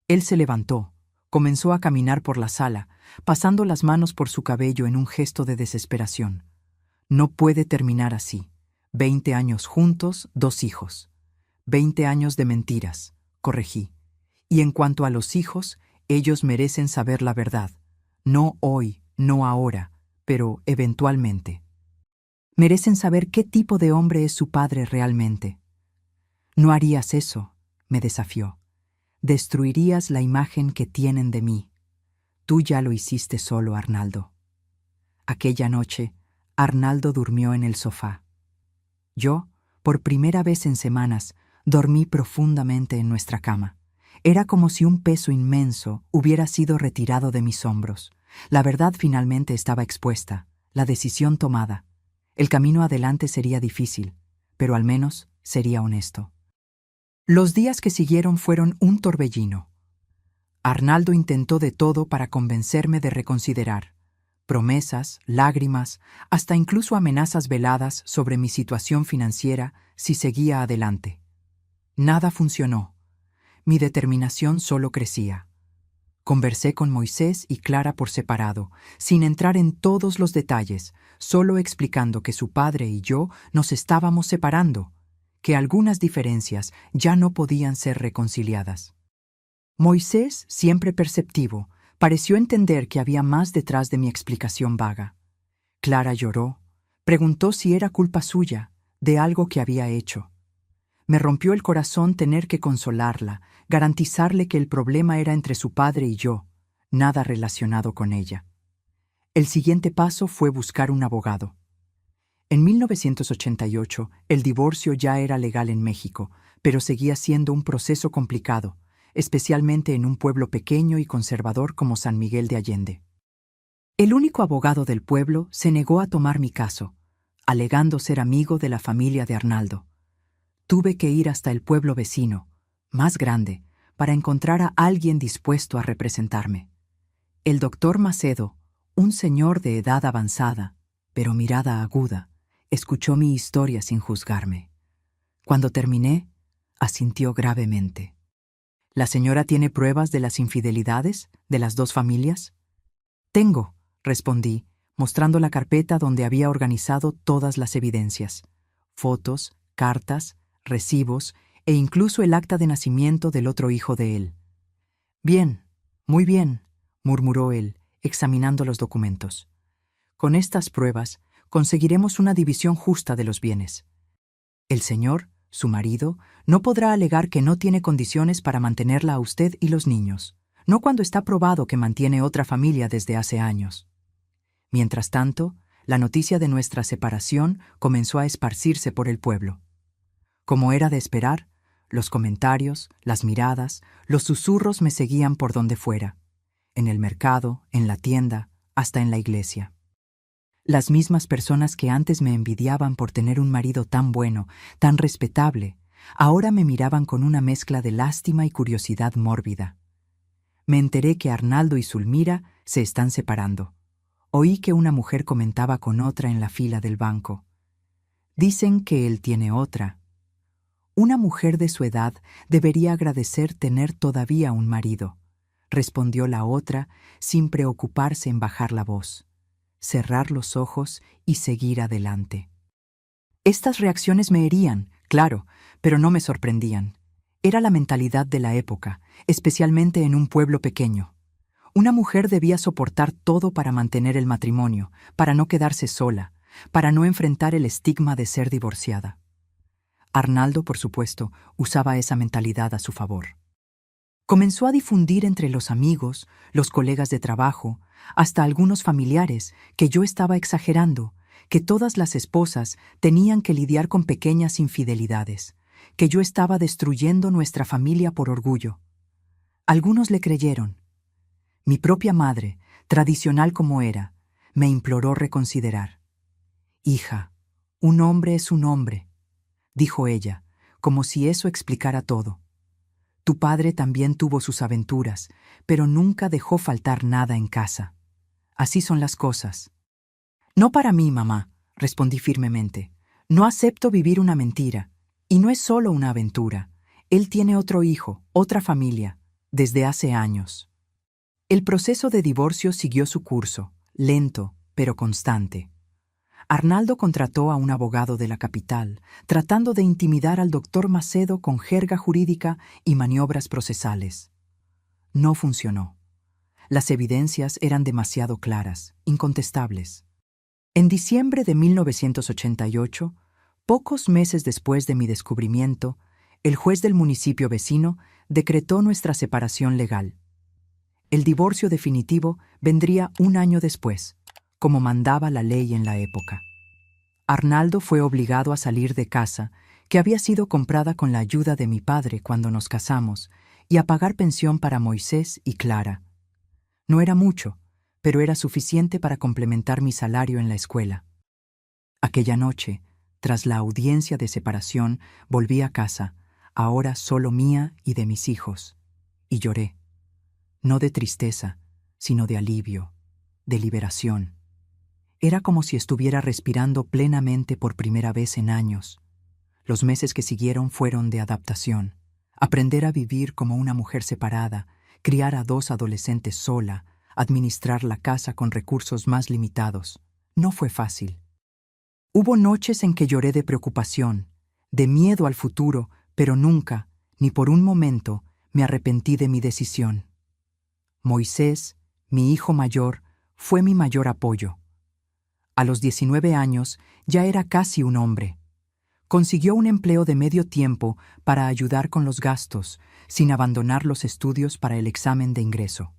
Él se levantó, comenzó a caminar por la sala, pasando las manos por su cabello en un gesto de desesperación. No puede terminar así. 20 años juntos, 2 hijos. 20 años de mentiras, corregí. Y en cuanto a los hijos, ellos merecen saber la verdad. No hoy, no ahora, pero eventualmente. Merecen saber qué tipo de hombre es su padre realmente. No harías eso, me desafió. Destruirías la imagen que tienen de mí. Tú ya lo hiciste solo, Arnaldo. Aquella noche, Arnaldo durmió en el sofá. Yo, por primera vez en semanas, dormí profundamente en nuestra cama. Era como si un peso inmenso hubiera sido retirado de mis hombros. La verdad finalmente estaba expuesta, la decisión tomada. El camino adelante sería difícil, pero al menos sería honesto. Los días que siguieron fueron un torbellino. Arnaldo intentó de todo para convencerme de reconsiderar. Promesas, lágrimas, hasta incluso amenazas veladas sobre mi situación financiera si seguía adelante. Nada funcionó. Mi determinación solo crecía. Conversé con Moisés y Clara por separado, sin entrar en todos los detalles, solo explicando que su padre y yo nos estábamos separando, que algunas diferencias ya no podían ser reconciliadas. Moisés, siempre perceptivo, pareció entender que había más detrás de mi explicación vaga. Clara lloró, preguntó si era culpa suya, de algo que había hecho. Me rompió el corazón tener que consolarla, garantizarle que el problema era entre su padre y yo, nada relacionado con ella. El siguiente paso fue buscar un abogado. En 1988, el divorcio ya era legal en México, pero seguía siendo un proceso complicado, especialmente en un pueblo pequeño y conservador como San Miguel de Allende. El único abogado del pueblo se negó a tomar mi caso, alegando ser amigo de la familia de Arnaldo. Tuve que ir hasta el pueblo vecino, más grande, para encontrar a alguien dispuesto a representarme. El doctor Macedo, un señor de edad avanzada, pero mirada aguda, escuchó mi historia sin juzgarme. Cuando terminé, asintió gravemente. ¿La señora tiene pruebas de las infidelidades de las dos familias? Tengo, respondí, mostrando la carpeta donde había organizado todas las evidencias: fotos, cartas, recibos e incluso el acta de nacimiento del otro hijo de él. Bien, muy bien, murmuró él, examinando los documentos. Con estas pruebas, conseguiremos una división justa de los bienes. El señor, su marido, no podrá alegar que no tiene condiciones para mantenerla a usted y los niños, no cuando está probado que mantiene otra familia desde hace años. Mientras tanto, la noticia de nuestra separación comenzó a esparcirse por el pueblo. Como era de esperar, los comentarios, las miradas, los susurros me seguían por donde fuera, en el mercado, en la tienda, hasta en la iglesia. Las mismas personas que antes me envidiaban por tener un marido tan bueno, tan respetable, ahora me miraban con una mezcla de lástima y curiosidad mórbida. Me enteré que Arnaldo y Zulmira se están separando. Oí que una mujer comentaba con otra en la fila del banco. Dicen que él tiene otra. Una mujer de su edad debería agradecer tener todavía un marido, respondió la otra sin preocuparse en bajar la voz, cerrar los ojos y seguir adelante. Estas reacciones me herían, claro, pero no me sorprendían. Era la mentalidad de la época, especialmente en un pueblo pequeño. Una mujer debía soportar todo para mantener el matrimonio, para no quedarse sola, para no enfrentar el estigma de ser divorciada. Arnaldo, por supuesto, usaba esa mentalidad a su favor. Comenzó a difundir entre los amigos, los colegas de trabajo, hasta algunos familiares, que yo estaba exagerando, que todas las esposas tenían que lidiar con pequeñas infidelidades, que yo estaba destruyendo nuestra familia por orgullo. Algunos le creyeron. Mi propia madre, tradicional como era, me imploró reconsiderar. «Hija, un hombre es un hombre», dijo ella, como si eso explicara todo. «Tu padre también tuvo sus aventuras, pero nunca dejó faltar nada en casa. Así son las cosas». «No para mí, mamá», respondí firmemente. «No acepto vivir una mentira. Y no es solo una aventura. Él tiene otro hijo, otra familia, desde hace años». El proceso de divorcio siguió su curso, lento, pero constante. Arnaldo contrató a un abogado de la capital, tratando de intimidar al doctor Macedo con jerga jurídica y maniobras procesales. No funcionó. Las evidencias eran demasiado claras, incontestables. En diciembre de 1988, pocos meses después de mi descubrimiento, el juez del municipio vecino decretó nuestra separación legal. El divorcio definitivo vendría un año después, como mandaba la ley en la época. Arnaldo fue obligado a salir de casa, que había sido comprada con la ayuda de mi padre cuando nos casamos, y a pagar pensión para Moisés y Clara. No era mucho, pero era suficiente para complementar mi salario en la escuela. Aquella noche, tras la audiencia de separación, volví a casa, ahora solo mía y de mis hijos, y lloré. No de tristeza, sino de alivio, de liberación. Era como si estuviera respirando plenamente por primera vez en años. Los meses que siguieron fueron de adaptación. Aprender a vivir como una mujer separada, criar a 2 adolescentes sola, administrar la casa con recursos más limitados. No fue fácil. Hubo noches en que lloré de preocupación, de miedo al futuro, pero nunca, ni por un momento, me arrepentí de mi decisión. Moisés, mi hijo mayor, fue mi mayor apoyo. A los 19 años ya era casi un hombre. Consiguió un empleo de medio tiempo para ayudar con los gastos, sin abandonar los estudios para el examen de ingreso.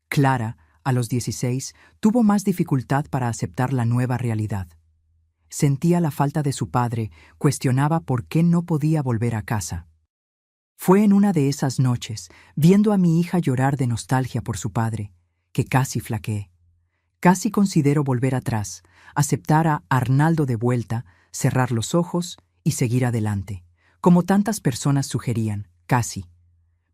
Clara, a los 16, tuvo más dificultad para aceptar la nueva realidad. Sentía la falta de su padre, cuestionaba por qué no podía volver a casa. Fue en una de esas noches, viendo a mi hija llorar de nostalgia por su padre, que casi flaqueé. Casi considero volver atrás, aceptar a Arnaldo de vuelta, cerrar los ojos y seguir adelante, como tantas personas sugerían, casi.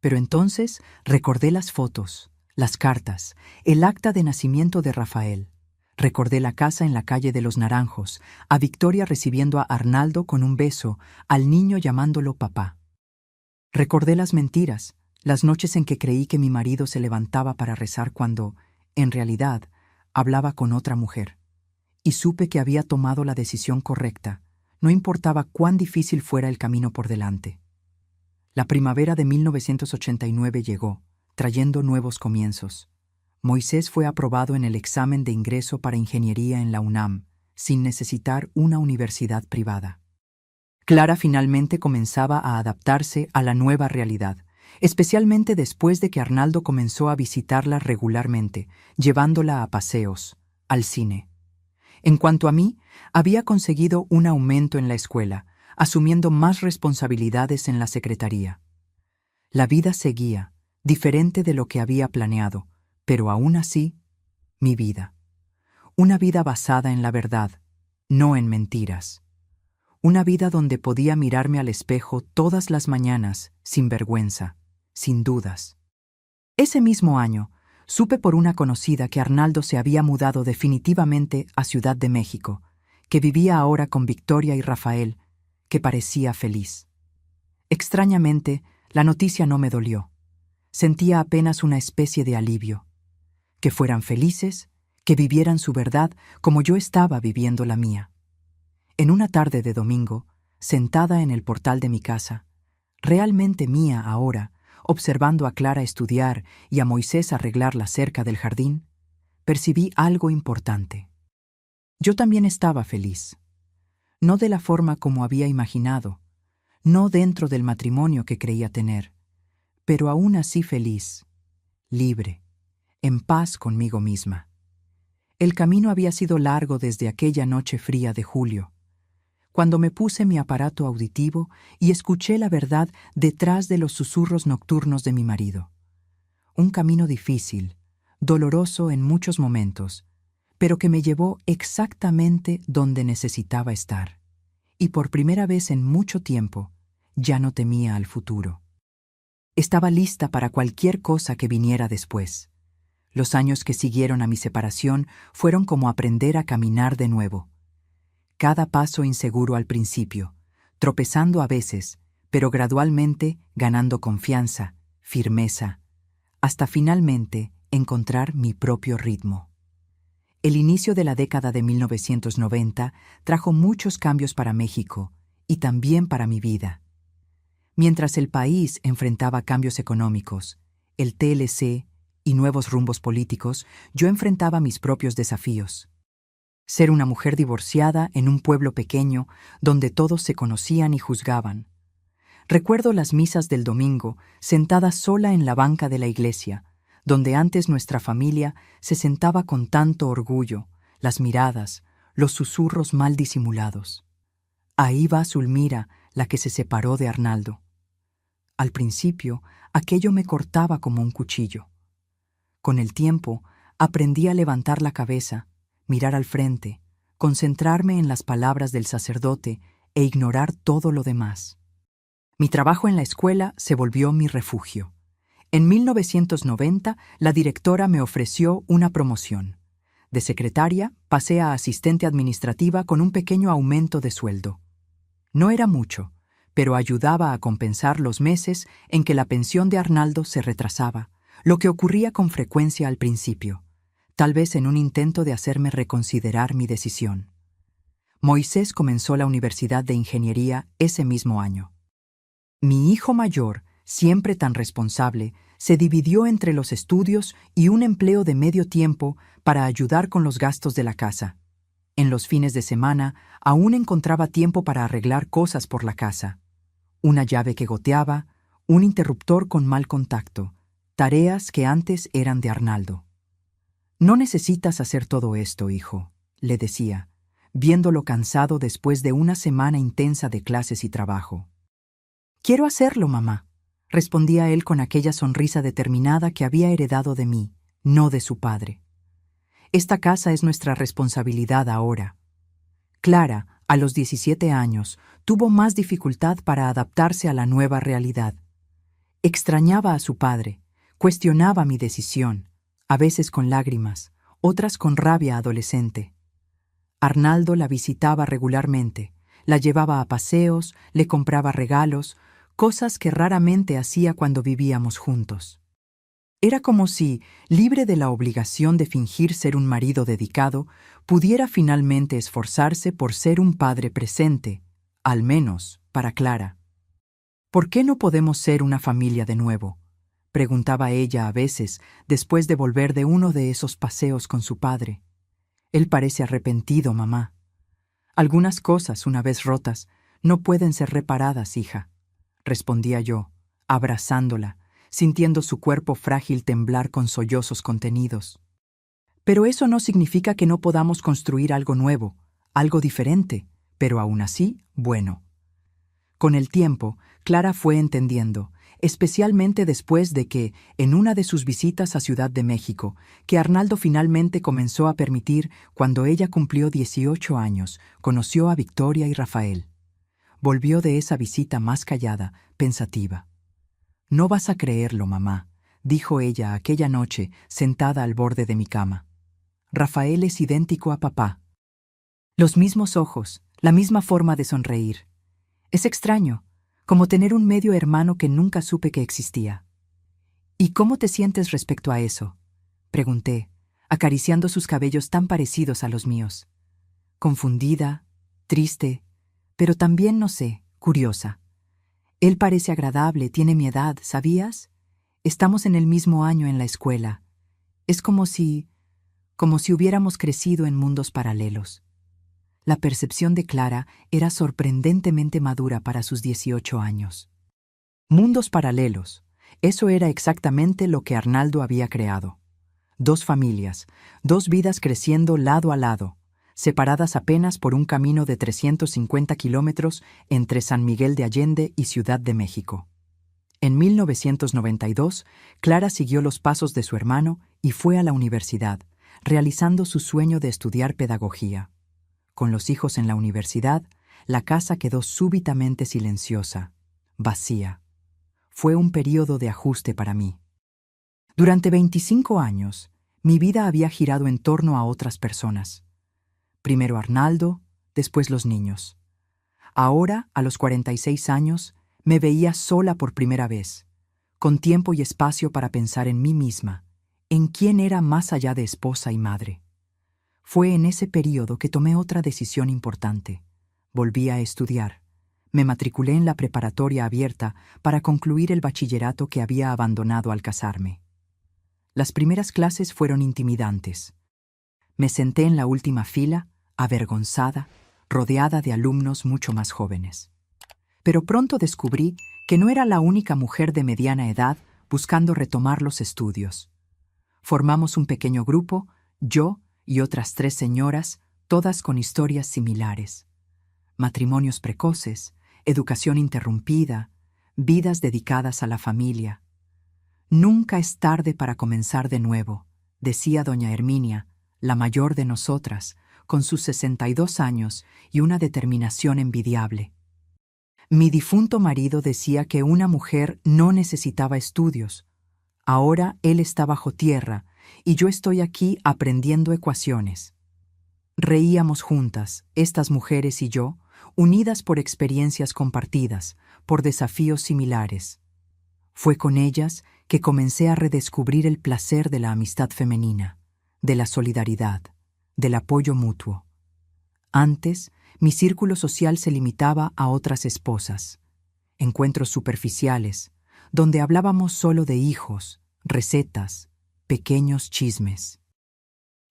Pero entonces recordé las fotos, las cartas, el acta de nacimiento de Rafael. Recordé la casa en la calle de los Naranjos, a Victoria recibiendo a Arnaldo con un beso, al niño llamándolo papá. Recordé las mentiras, las noches en que creí que mi marido se levantaba para rezar cuando, en realidad, hablaba con otra mujer. Y supe que había tomado la decisión correcta, no importaba cuán difícil fuera el camino por delante. La primavera de 1989 llegó, trayendo nuevos comienzos. Moisés fue aprobado en el examen de ingreso para ingeniería en la UNAM, sin necesitar una universidad privada. Clara finalmente comenzaba a adaptarse a la nueva realidad, especialmente después de que Arnaldo comenzó a visitarla regularmente, llevándola a paseos, al cine. En cuanto a mí, había conseguido un aumento en la escuela, asumiendo más responsabilidades en la secretaría. La vida seguía, diferente de lo que había planeado, pero aún así, mi vida. Una vida basada en la verdad, no en mentiras. Una vida donde podía mirarme al espejo todas las mañanas, sin vergüenza, sin dudas. Ese mismo año, supe por una conocida que Arnaldo se había mudado definitivamente a Ciudad de México, que vivía ahora con Victoria y Rafael, que parecía feliz. Extrañamente, la noticia no me dolió. Sentía apenas una especie de alivio. Que fueran felices, que vivieran su verdad como yo estaba viviendo la mía. En una tarde de domingo, sentada en el portal de mi casa, realmente mía ahora, observando a Clara estudiar y a Moisés arreglar la cerca del jardín, percibí algo importante. Yo también estaba feliz. No de la forma como había imaginado, no dentro del matrimonio que creía tener, pero aún así feliz, libre, en paz conmigo misma. El camino había sido largo desde aquella noche fría de julio, cuando me puse mi aparato auditivo y escuché la verdad detrás de los susurros nocturnos de mi marido. Un camino difícil, doloroso en muchos momentos, pero que me llevó exactamente donde necesitaba estar. Y por primera vez en mucho tiempo, ya no temía al futuro. Estaba lista para cualquier cosa que viniera después. Los años que siguieron a mi separación fueron como aprender a caminar de nuevo. Cada paso inseguro al principio, tropezando a veces, pero gradualmente ganando confianza, firmeza, hasta finalmente encontrar mi propio ritmo. El inicio de la década de 1990 trajo muchos cambios para México y también para mi vida. Mientras el país enfrentaba cambios económicos, el TLC y nuevos rumbos políticos, yo enfrentaba mis propios desafíos. Ser una mujer divorciada en un pueblo pequeño donde todos se conocían y juzgaban. Recuerdo las misas del domingo, sentada sola en la banca de la iglesia, donde antes nuestra familia se sentaba con tanto orgullo, las miradas, los susurros mal disimulados. Ahí va Zulmira, la que se separó de Arnaldo. Al principio, aquello me cortaba como un cuchillo. Con el tiempo, aprendí a levantar la cabeza, mirar al frente, concentrarme en las palabras del sacerdote e ignorar todo lo demás. Mi trabajo en la escuela se volvió mi refugio. En 1990, la directora me ofreció una promoción. De secretaria, pasé a asistente administrativa con un pequeño aumento de sueldo. No era mucho, pero ayudaba a compensar los meses en que la pensión de Arnaldo se retrasaba, lo que ocurría con frecuencia al principio, tal vez en un intento de hacerme reconsiderar mi decisión. Moisés comenzó la Universidad de Ingeniería ese mismo año. Mi hijo mayor siempre tan responsable, se dividió entre los estudios y un empleo de medio tiempo para ayudar con los gastos de la casa. En los fines de semana, aún encontraba tiempo para arreglar cosas por la casa. Una llave que goteaba, un interruptor con mal contacto, tareas que antes eran de Arnaldo. «No necesitas hacer todo esto, hijo», le decía, viéndolo cansado después de una semana intensa de clases y trabajo. «Quiero hacerlo, mamá», respondía él con aquella sonrisa determinada que había heredado de mí, no de su padre. «Esta casa es nuestra responsabilidad ahora». Clara, a los 17 años, tuvo más dificultad para adaptarse a la nueva realidad. Extrañaba a su padre, cuestionaba mi decisión, a veces con lágrimas, otras con rabia adolescente. Arnaldo la visitaba regularmente, la llevaba a paseos, le compraba regalos, cosas que raramente hacía cuando vivíamos juntos. Era como si, libre de la obligación de fingir ser un marido dedicado, pudiera finalmente esforzarse por ser un padre presente, al menos para Clara. «¿Por qué no podemos ser una familia de nuevo?», preguntaba ella a veces después de volver de uno de esos paseos con su padre. «Él parece arrepentido, mamá». «Algunas cosas, una vez rotas, no pueden ser reparadas, hija», respondía yo, abrazándola, sintiendo su cuerpo frágil temblar con sollozos contenidos. «Pero eso no significa que no podamos construir algo nuevo, algo diferente, pero aún así, bueno». Con el tiempo, Clara fue entendiendo, especialmente después de que, en una de sus visitas a Ciudad de México, que Arnaldo finalmente comenzó a permitir, cuando ella cumplió 18 años, conoció a Victoria y Rafael. Volvió de esa visita más callada, pensativa. «No vas a creerlo, mamá», dijo ella aquella noche, sentada al borde de mi cama. «Rafael es idéntico a papá. Los mismos ojos, la misma forma de sonreír. Es extraño, como tener un medio hermano que nunca supe que existía». «¿Y cómo te sientes respecto a eso?», pregunté, acariciando sus cabellos tan parecidos a los míos. Confundida, triste, pero también, no sé, curiosa. «Él parece agradable, tiene mi edad, ¿sabías? Estamos en el mismo año en la escuela. Es como si hubiéramos crecido en mundos paralelos». La percepción de Clara era sorprendentemente madura para sus 18 años. Mundos paralelos. Eso era exactamente lo que Arnaldo había creado. Dos familias, dos vidas creciendo lado a lado, separadas apenas por un camino de 350 kilómetros entre San Miguel de Allende y Ciudad de México. En 1992, Clara siguió los pasos de su hermano y fue a la universidad, realizando su sueño de estudiar pedagogía. Con los hijos en la universidad, la casa quedó súbitamente silenciosa, vacía. Fue un período de ajuste para mí. Durante 25 años, mi vida había girado en torno a otras personas. Primero Arnaldo, después los niños. Ahora, a los 46 años, me veía sola por primera vez, con tiempo y espacio para pensar en mí misma, en quién era más allá de esposa y madre. Fue en ese período que tomé otra decisión importante. Volví a estudiar. Me matriculé en la preparatoria abierta para concluir el bachillerato que había abandonado al casarme. Las primeras clases fueron intimidantes. Me senté en la última fila, avergonzada, rodeada de alumnos mucho más jóvenes. Pero pronto descubrí que no era la única mujer de mediana edad buscando retomar los estudios. Formamos un pequeño grupo, yo y otras 3 señoras, todas con historias similares. Matrimonios precoces, educación interrumpida, vidas dedicadas a la familia. «Nunca es tarde para comenzar de nuevo», decía doña Herminia, la mayor de nosotras, con sus 62 años y una determinación envidiable. Mi difunto marido decía que una mujer no necesitaba estudios. Ahora él está bajo tierra y yo estoy aquí aprendiendo ecuaciones. Reíamos juntas, estas mujeres y yo, unidas por experiencias compartidas, por desafíos similares. Fue con ellas que comencé a redescubrir el placer de la amistad femenina, de la solidaridad, del apoyo mutuo. Antes, mi círculo social se limitaba a otras esposas. Encuentros superficiales, donde hablábamos solo de hijos, recetas, pequeños chismes.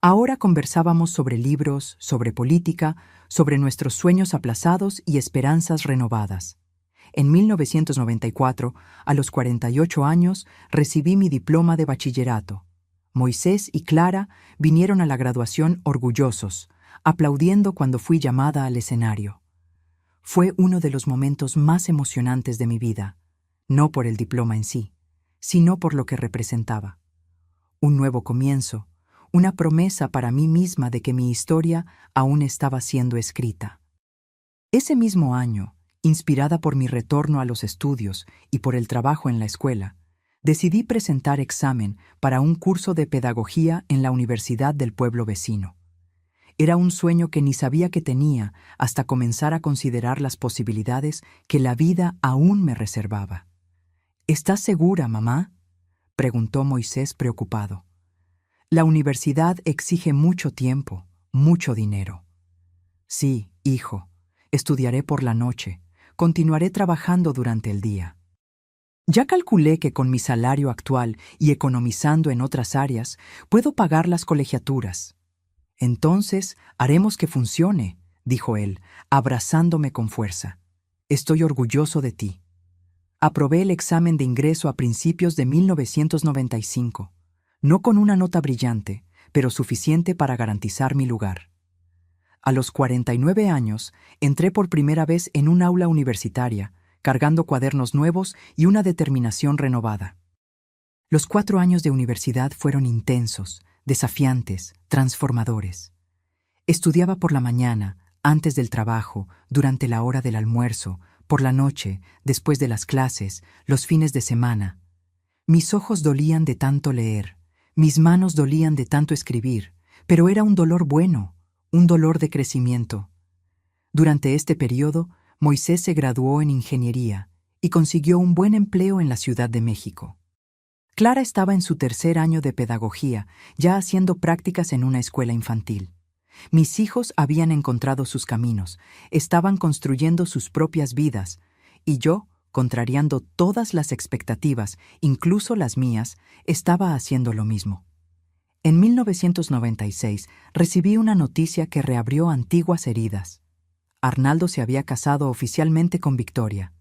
Ahora conversábamos sobre libros, sobre política, sobre nuestros sueños aplazados y esperanzas renovadas. En 1994, a los 48 años, recibí mi diploma de bachillerato. Moisés y Clara vinieron a la graduación orgullosos, aplaudiendo cuando fui llamada al escenario. Fue uno de los momentos más emocionantes de mi vida, no por el diploma en sí, sino por lo que representaba. Un nuevo comienzo, una promesa para mí misma de que mi historia aún estaba siendo escrita. Ese mismo año, inspirada por mi retorno a los estudios y por el trabajo en la escuela, decidí presentar examen para un curso de pedagogía en la universidad del pueblo vecino. Era un sueño que ni sabía que tenía hasta comenzar a considerar las posibilidades que la vida aún me reservaba. ¿Estás segura, mamá?, preguntó Moisés preocupado. La universidad exige mucho tiempo, mucho dinero. Sí, hijo, estudiaré por la noche, continuaré trabajando durante el día. Ya calculé que con mi salario actual y economizando en otras áreas, puedo pagar las colegiaturas. Entonces, haremos que funcione, dijo él, abrazándome con fuerza. Estoy orgulloso de ti. Aprobé el examen de ingreso a principios de 1995, no con una nota brillante, pero suficiente para garantizar mi lugar. A los 49 años, entré por primera vez en un aula universitaria, cargando cuadernos nuevos y una determinación renovada. Los 4 años de universidad fueron intensos, desafiantes, transformadores. Estudiaba por la mañana, antes del trabajo, durante la hora del almuerzo, por la noche, después de las clases, los fines de semana. Mis ojos dolían de tanto leer, mis manos dolían de tanto escribir, pero era un dolor bueno, un dolor de crecimiento. Durante este periodo, Moisés se graduó en ingeniería y consiguió un buen empleo en la Ciudad de México. Clara estaba en su tercer año de pedagogía, ya haciendo prácticas en una escuela infantil. Mis hijos habían encontrado sus caminos, estaban construyendo sus propias vidas, y yo, contrariando todas las expectativas, incluso las mías, estaba haciendo lo mismo. En 1996 recibí una noticia que reabrió antiguas heridas. Arnaldo se había casado oficialmente con Victoria.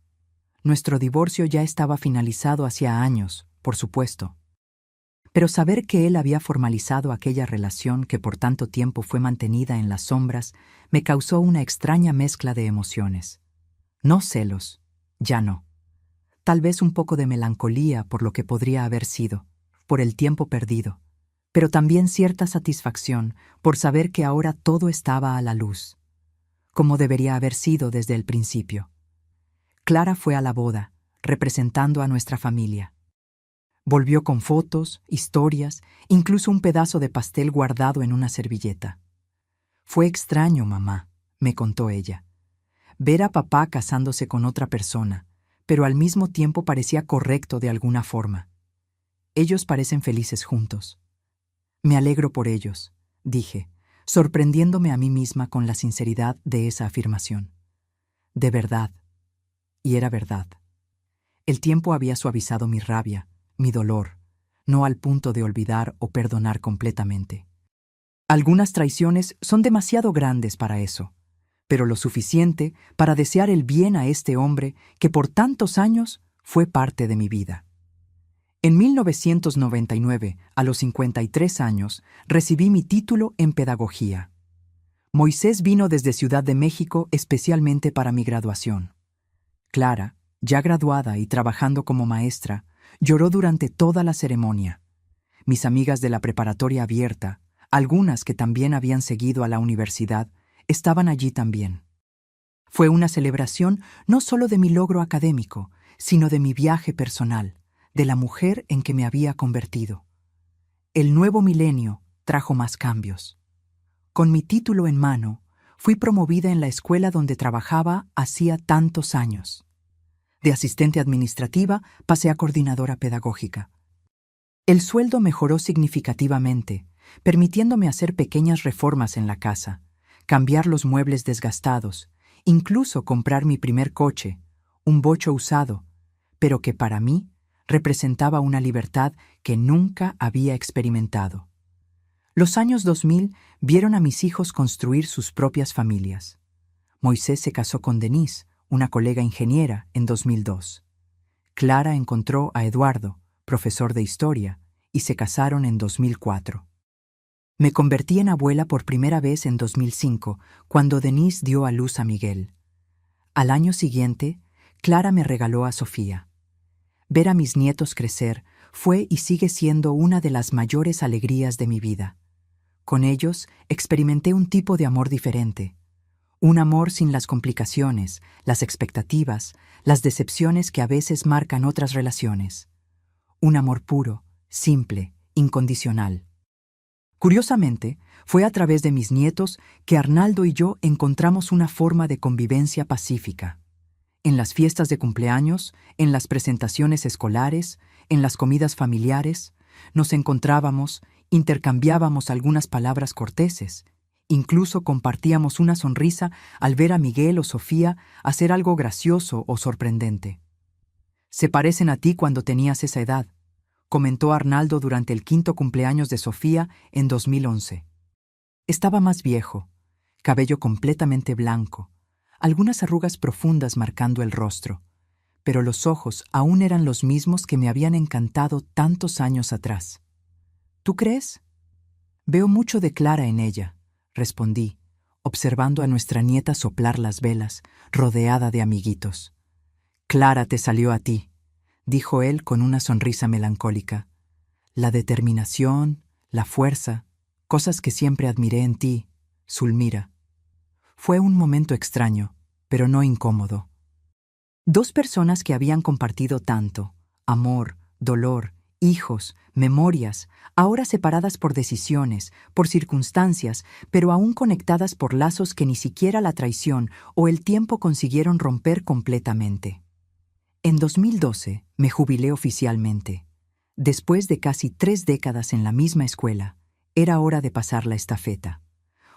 Nuestro divorcio ya estaba finalizado hacía años, por supuesto. Pero saber que él había formalizado aquella relación que por tanto tiempo fue mantenida en las sombras me causó una extraña mezcla de emociones. No celos, ya no. Tal vez un poco de melancolía por lo que podría haber sido, por el tiempo perdido, pero también cierta satisfacción por saber que ahora todo estaba a la luz, como debería haber sido desde el principio. Clara fue a la boda, representando a nuestra familia. Volvió con fotos, historias, incluso un pedazo de pastel guardado en una servilleta. Fue extraño, mamá, me contó ella. Ver a papá casándose con otra persona, pero al mismo tiempo parecía correcto de alguna forma. Ellos parecen felices juntos. Me alegro por ellos, dije, sorprendiéndome a mí misma con la sinceridad de esa afirmación. De verdad. Y era verdad. El tiempo había suavizado mi rabia, mi dolor, no al punto de olvidar o perdonar completamente. Algunas traiciones son demasiado grandes para eso, pero lo suficiente para desear el bien a este hombre que por tantos años fue parte de mi vida. En 1999, a los 53 años, recibí mi título en pedagogía. Moisés vino desde Ciudad de México especialmente para mi graduación. Clara, ya graduada y trabajando como maestra, lloró durante toda la ceremonia. Mis amigas de la preparatoria abierta, algunas que también habían seguido a la universidad, estaban allí también. Fue una celebración no solo de mi logro académico, sino de mi viaje personal, de la mujer en que me había convertido. El nuevo milenio trajo más cambios. Con mi título en mano, fui promovida en la escuela donde trabajaba hacía tantos años. De asistente administrativa pasé a coordinadora pedagógica. El sueldo mejoró significativamente, permitiéndome hacer pequeñas reformas en la casa, cambiar los muebles desgastados, incluso comprar mi primer coche, un bocho usado, pero que para mí representaba una libertad que nunca había experimentado. Los años 2000 vieron a mis hijos construir sus propias familias. Moisés se casó con Denise, una colega ingeniera, en 2002. Clara encontró a Eduardo, profesor de historia, y se casaron en 2004. Me convertí en abuela por primera vez en 2005, cuando Denise dio a luz a Miguel. Al año siguiente, Clara me regaló a Sofía. Ver a mis nietos crecer fue y sigue siendo una de las mayores alegrías de mi vida. Con ellos experimenté un tipo de amor diferente. Un amor sin las complicaciones, las expectativas, las decepciones que a veces marcan otras relaciones. Un amor puro, simple, incondicional. Curiosamente, fue a través de mis nietos que Arnaldo y yo encontramos una forma de convivencia pacífica. En las fiestas de cumpleaños, en las presentaciones escolares, en las comidas familiares, nos encontrábamos, intercambiábamos algunas palabras corteses, incluso compartíamos una sonrisa al ver a Miguel o Sofía hacer algo gracioso o sorprendente. «Se parecen a ti cuando tenías esa edad», comentó Arnaldo durante el 5º cumpleaños de Sofía en 2011. Estaba más viejo, cabello completamente blanco, algunas arrugas profundas marcando el rostro, pero los ojos aún eran los mismos que me habían encantado tantos años atrás. ¿Tú crees? Veo mucho de Clara en ella, respondí, observando a nuestra nieta soplar las velas, rodeada de amiguitos. Clara te salió a ti, dijo él con una sonrisa melancólica. La determinación, la fuerza, cosas que siempre admiré en ti, Zulmira. Fue un momento extraño, pero no incómodo. Dos personas que habían compartido tanto, amor, dolor, hijos, memorias, ahora separadas por decisiones, por circunstancias, pero aún conectadas por lazos que ni siquiera la traición o el tiempo consiguieron romper completamente. En 2012 me jubilé oficialmente. Después de casi 3 décadas en la misma escuela, era hora de pasar la estafeta.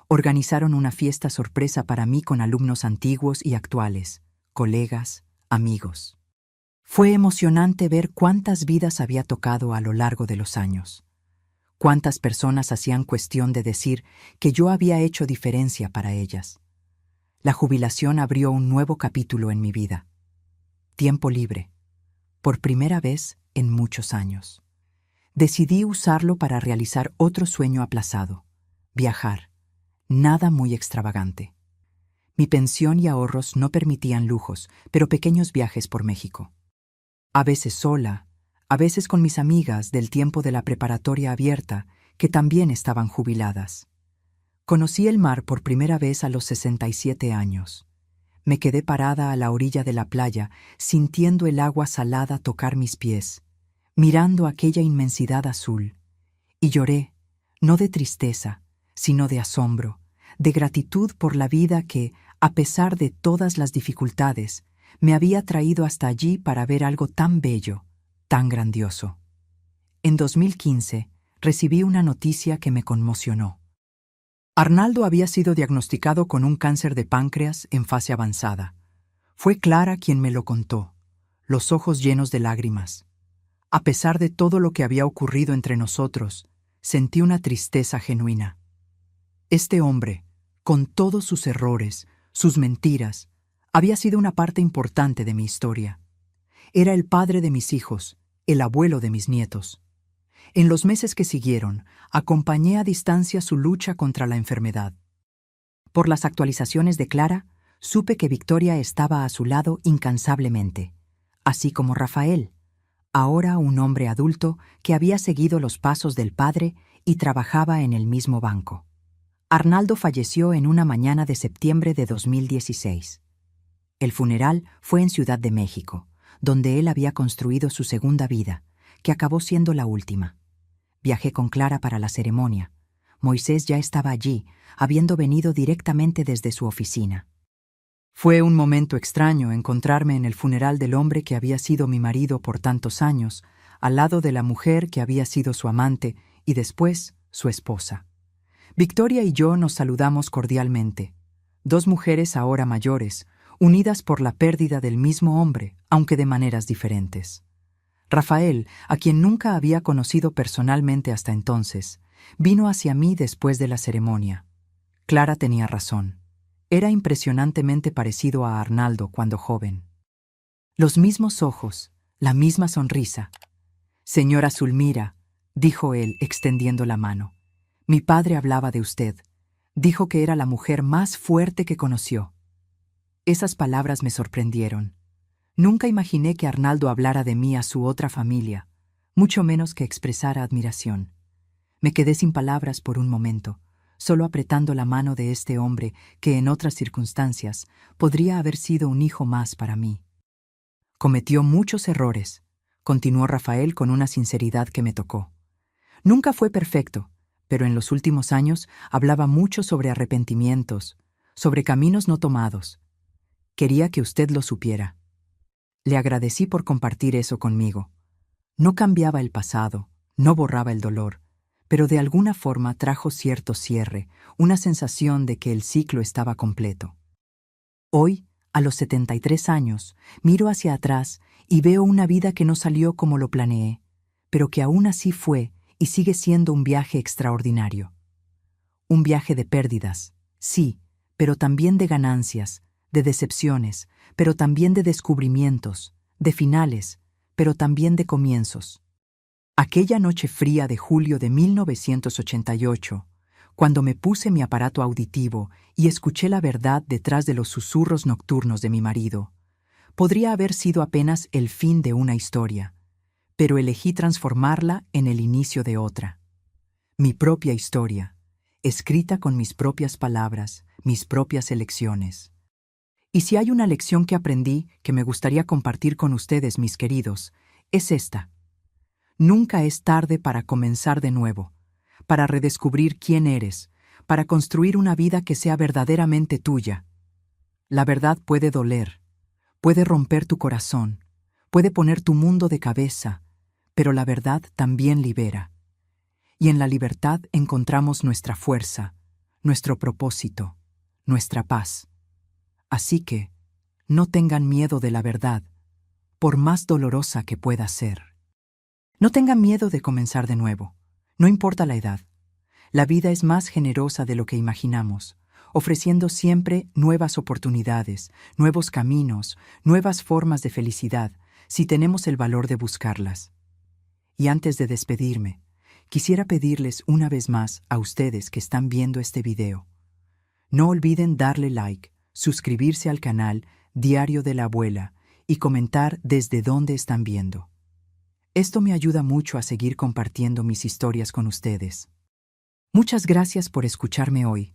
Organizaron una fiesta sorpresa para mí con alumnos antiguos y actuales, colegas, amigos. Fue emocionante ver cuántas vidas había tocado a lo largo de los años. Cuántas personas hacían cuestión de decir que yo había hecho diferencia para ellas. La jubilación abrió un nuevo capítulo en mi vida. Tiempo libre, por primera vez en muchos años. Decidí usarlo para realizar otro sueño aplazado, viajar. Nada muy extravagante. Mi pensión y ahorros no permitían lujos, pero pequeños viajes por México. A veces sola, a veces con mis amigas del tiempo de la preparatoria abierta, que también estaban jubiladas. Conocí el mar por primera vez a los 67 años. Me quedé parada a la orilla de la playa, sintiendo el agua salada tocar mis pies, mirando aquella inmensidad azul, y lloré, no de tristeza, sino de asombro, de gratitud por la vida que, a pesar de todas las dificultades, me había traído hasta allí para ver algo tan bello, tan grandioso. En 2015 recibí una noticia que me conmocionó. Arnaldo había sido diagnosticado con un cáncer de páncreas en fase avanzada. Fue Clara quien me lo contó, los ojos llenos de lágrimas. A pesar de todo lo que había ocurrido entre nosotros, sentí una tristeza genuina. Este hombre, con todos sus errores, sus mentiras, había sido una parte importante de mi historia. Era el padre de mis hijos, el abuelo de mis nietos. En los meses que siguieron, acompañé a distancia su lucha contra la enfermedad. Por las actualizaciones de Clara, supe que Victoria estaba a su lado incansablemente, así como Rafael, ahora un hombre adulto que había seguido los pasos del padre y trabajaba en el mismo banco. Arnaldo falleció en una mañana de septiembre de 2016. El funeral fue en Ciudad de México, donde él había construido su segunda vida, que acabó siendo la última. Viajé con Clara para la ceremonia. Moisés ya estaba allí, habiendo venido directamente desde su oficina. Fue un momento extraño encontrarme en el funeral del hombre que había sido mi marido por tantos años, al lado de la mujer que había sido su amante y después su esposa. Victoria y yo nos saludamos cordialmente. 2 mujeres ahora mayores, unidas por la pérdida del mismo hombre, aunque de maneras diferentes. Rafael, a quien nunca había conocido personalmente hasta entonces, vino hacia mí después de la ceremonia. Clara tenía razón. Era impresionantemente parecido a Arnaldo cuando joven. Los mismos ojos, la misma sonrisa. «Señora Zulmira», dijo él, extendiendo la mano, «mi padre hablaba de usted. Dijo que era la mujer más fuerte que conoció». Esas palabras me sorprendieron. Nunca imaginé que Arnaldo hablara de mí a su otra familia, mucho menos que expresara admiración. Me quedé sin palabras por un momento, solo apretando la mano de este hombre que en otras circunstancias podría haber sido un hijo más para mí. «Cometió muchos errores», continuó Rafael con una sinceridad que me tocó. «Nunca fue perfecto, pero en los últimos años hablaba mucho sobre arrepentimientos, sobre caminos no tomados. Quería que usted lo supiera». Le agradecí por compartir eso conmigo. No cambiaba el pasado, no borraba el dolor, pero de alguna forma trajo cierto cierre, una sensación de que el ciclo estaba completo. Hoy, a los 73 años, miro hacia atrás y veo una vida que no salió como lo planeé, pero que aún así fue y sigue siendo un viaje extraordinario. Un viaje de pérdidas, sí, pero también de ganancias, de decepciones, pero también de descubrimientos, de finales, pero también de comienzos. Aquella noche fría de julio de 1988, cuando me puse mi aparato auditivo y escuché la verdad detrás de los susurros nocturnos de mi marido, podría haber sido apenas el fin de una historia, pero elegí transformarla en el inicio de otra. Mi propia historia, escrita con mis propias palabras, mis propias elecciones. Y si hay una lección que aprendí que me gustaría compartir con ustedes, mis queridos, es esta. Nunca es tarde para comenzar de nuevo, para redescubrir quién eres, para construir una vida que sea verdaderamente tuya. La verdad puede doler, puede romper tu corazón, puede poner tu mundo de cabeza, pero la verdad también libera. Y en la libertad encontramos nuestra fuerza, nuestro propósito, nuestra paz. Así que, no tengan miedo de la verdad, por más dolorosa que pueda ser. No tengan miedo de comenzar de nuevo, no importa la edad. La vida es más generosa de lo que imaginamos, ofreciendo siempre nuevas oportunidades, nuevos caminos, nuevas formas de felicidad, si tenemos el valor de buscarlas. Y antes de despedirme, quisiera pedirles una vez más a ustedes que están viendo este video. No olviden darle like, suscribirse al canal Diario de la Abuela y comentar desde dónde están viendo. Esto me ayuda mucho a seguir compartiendo mis historias con ustedes. Muchas gracias por escucharme hoy.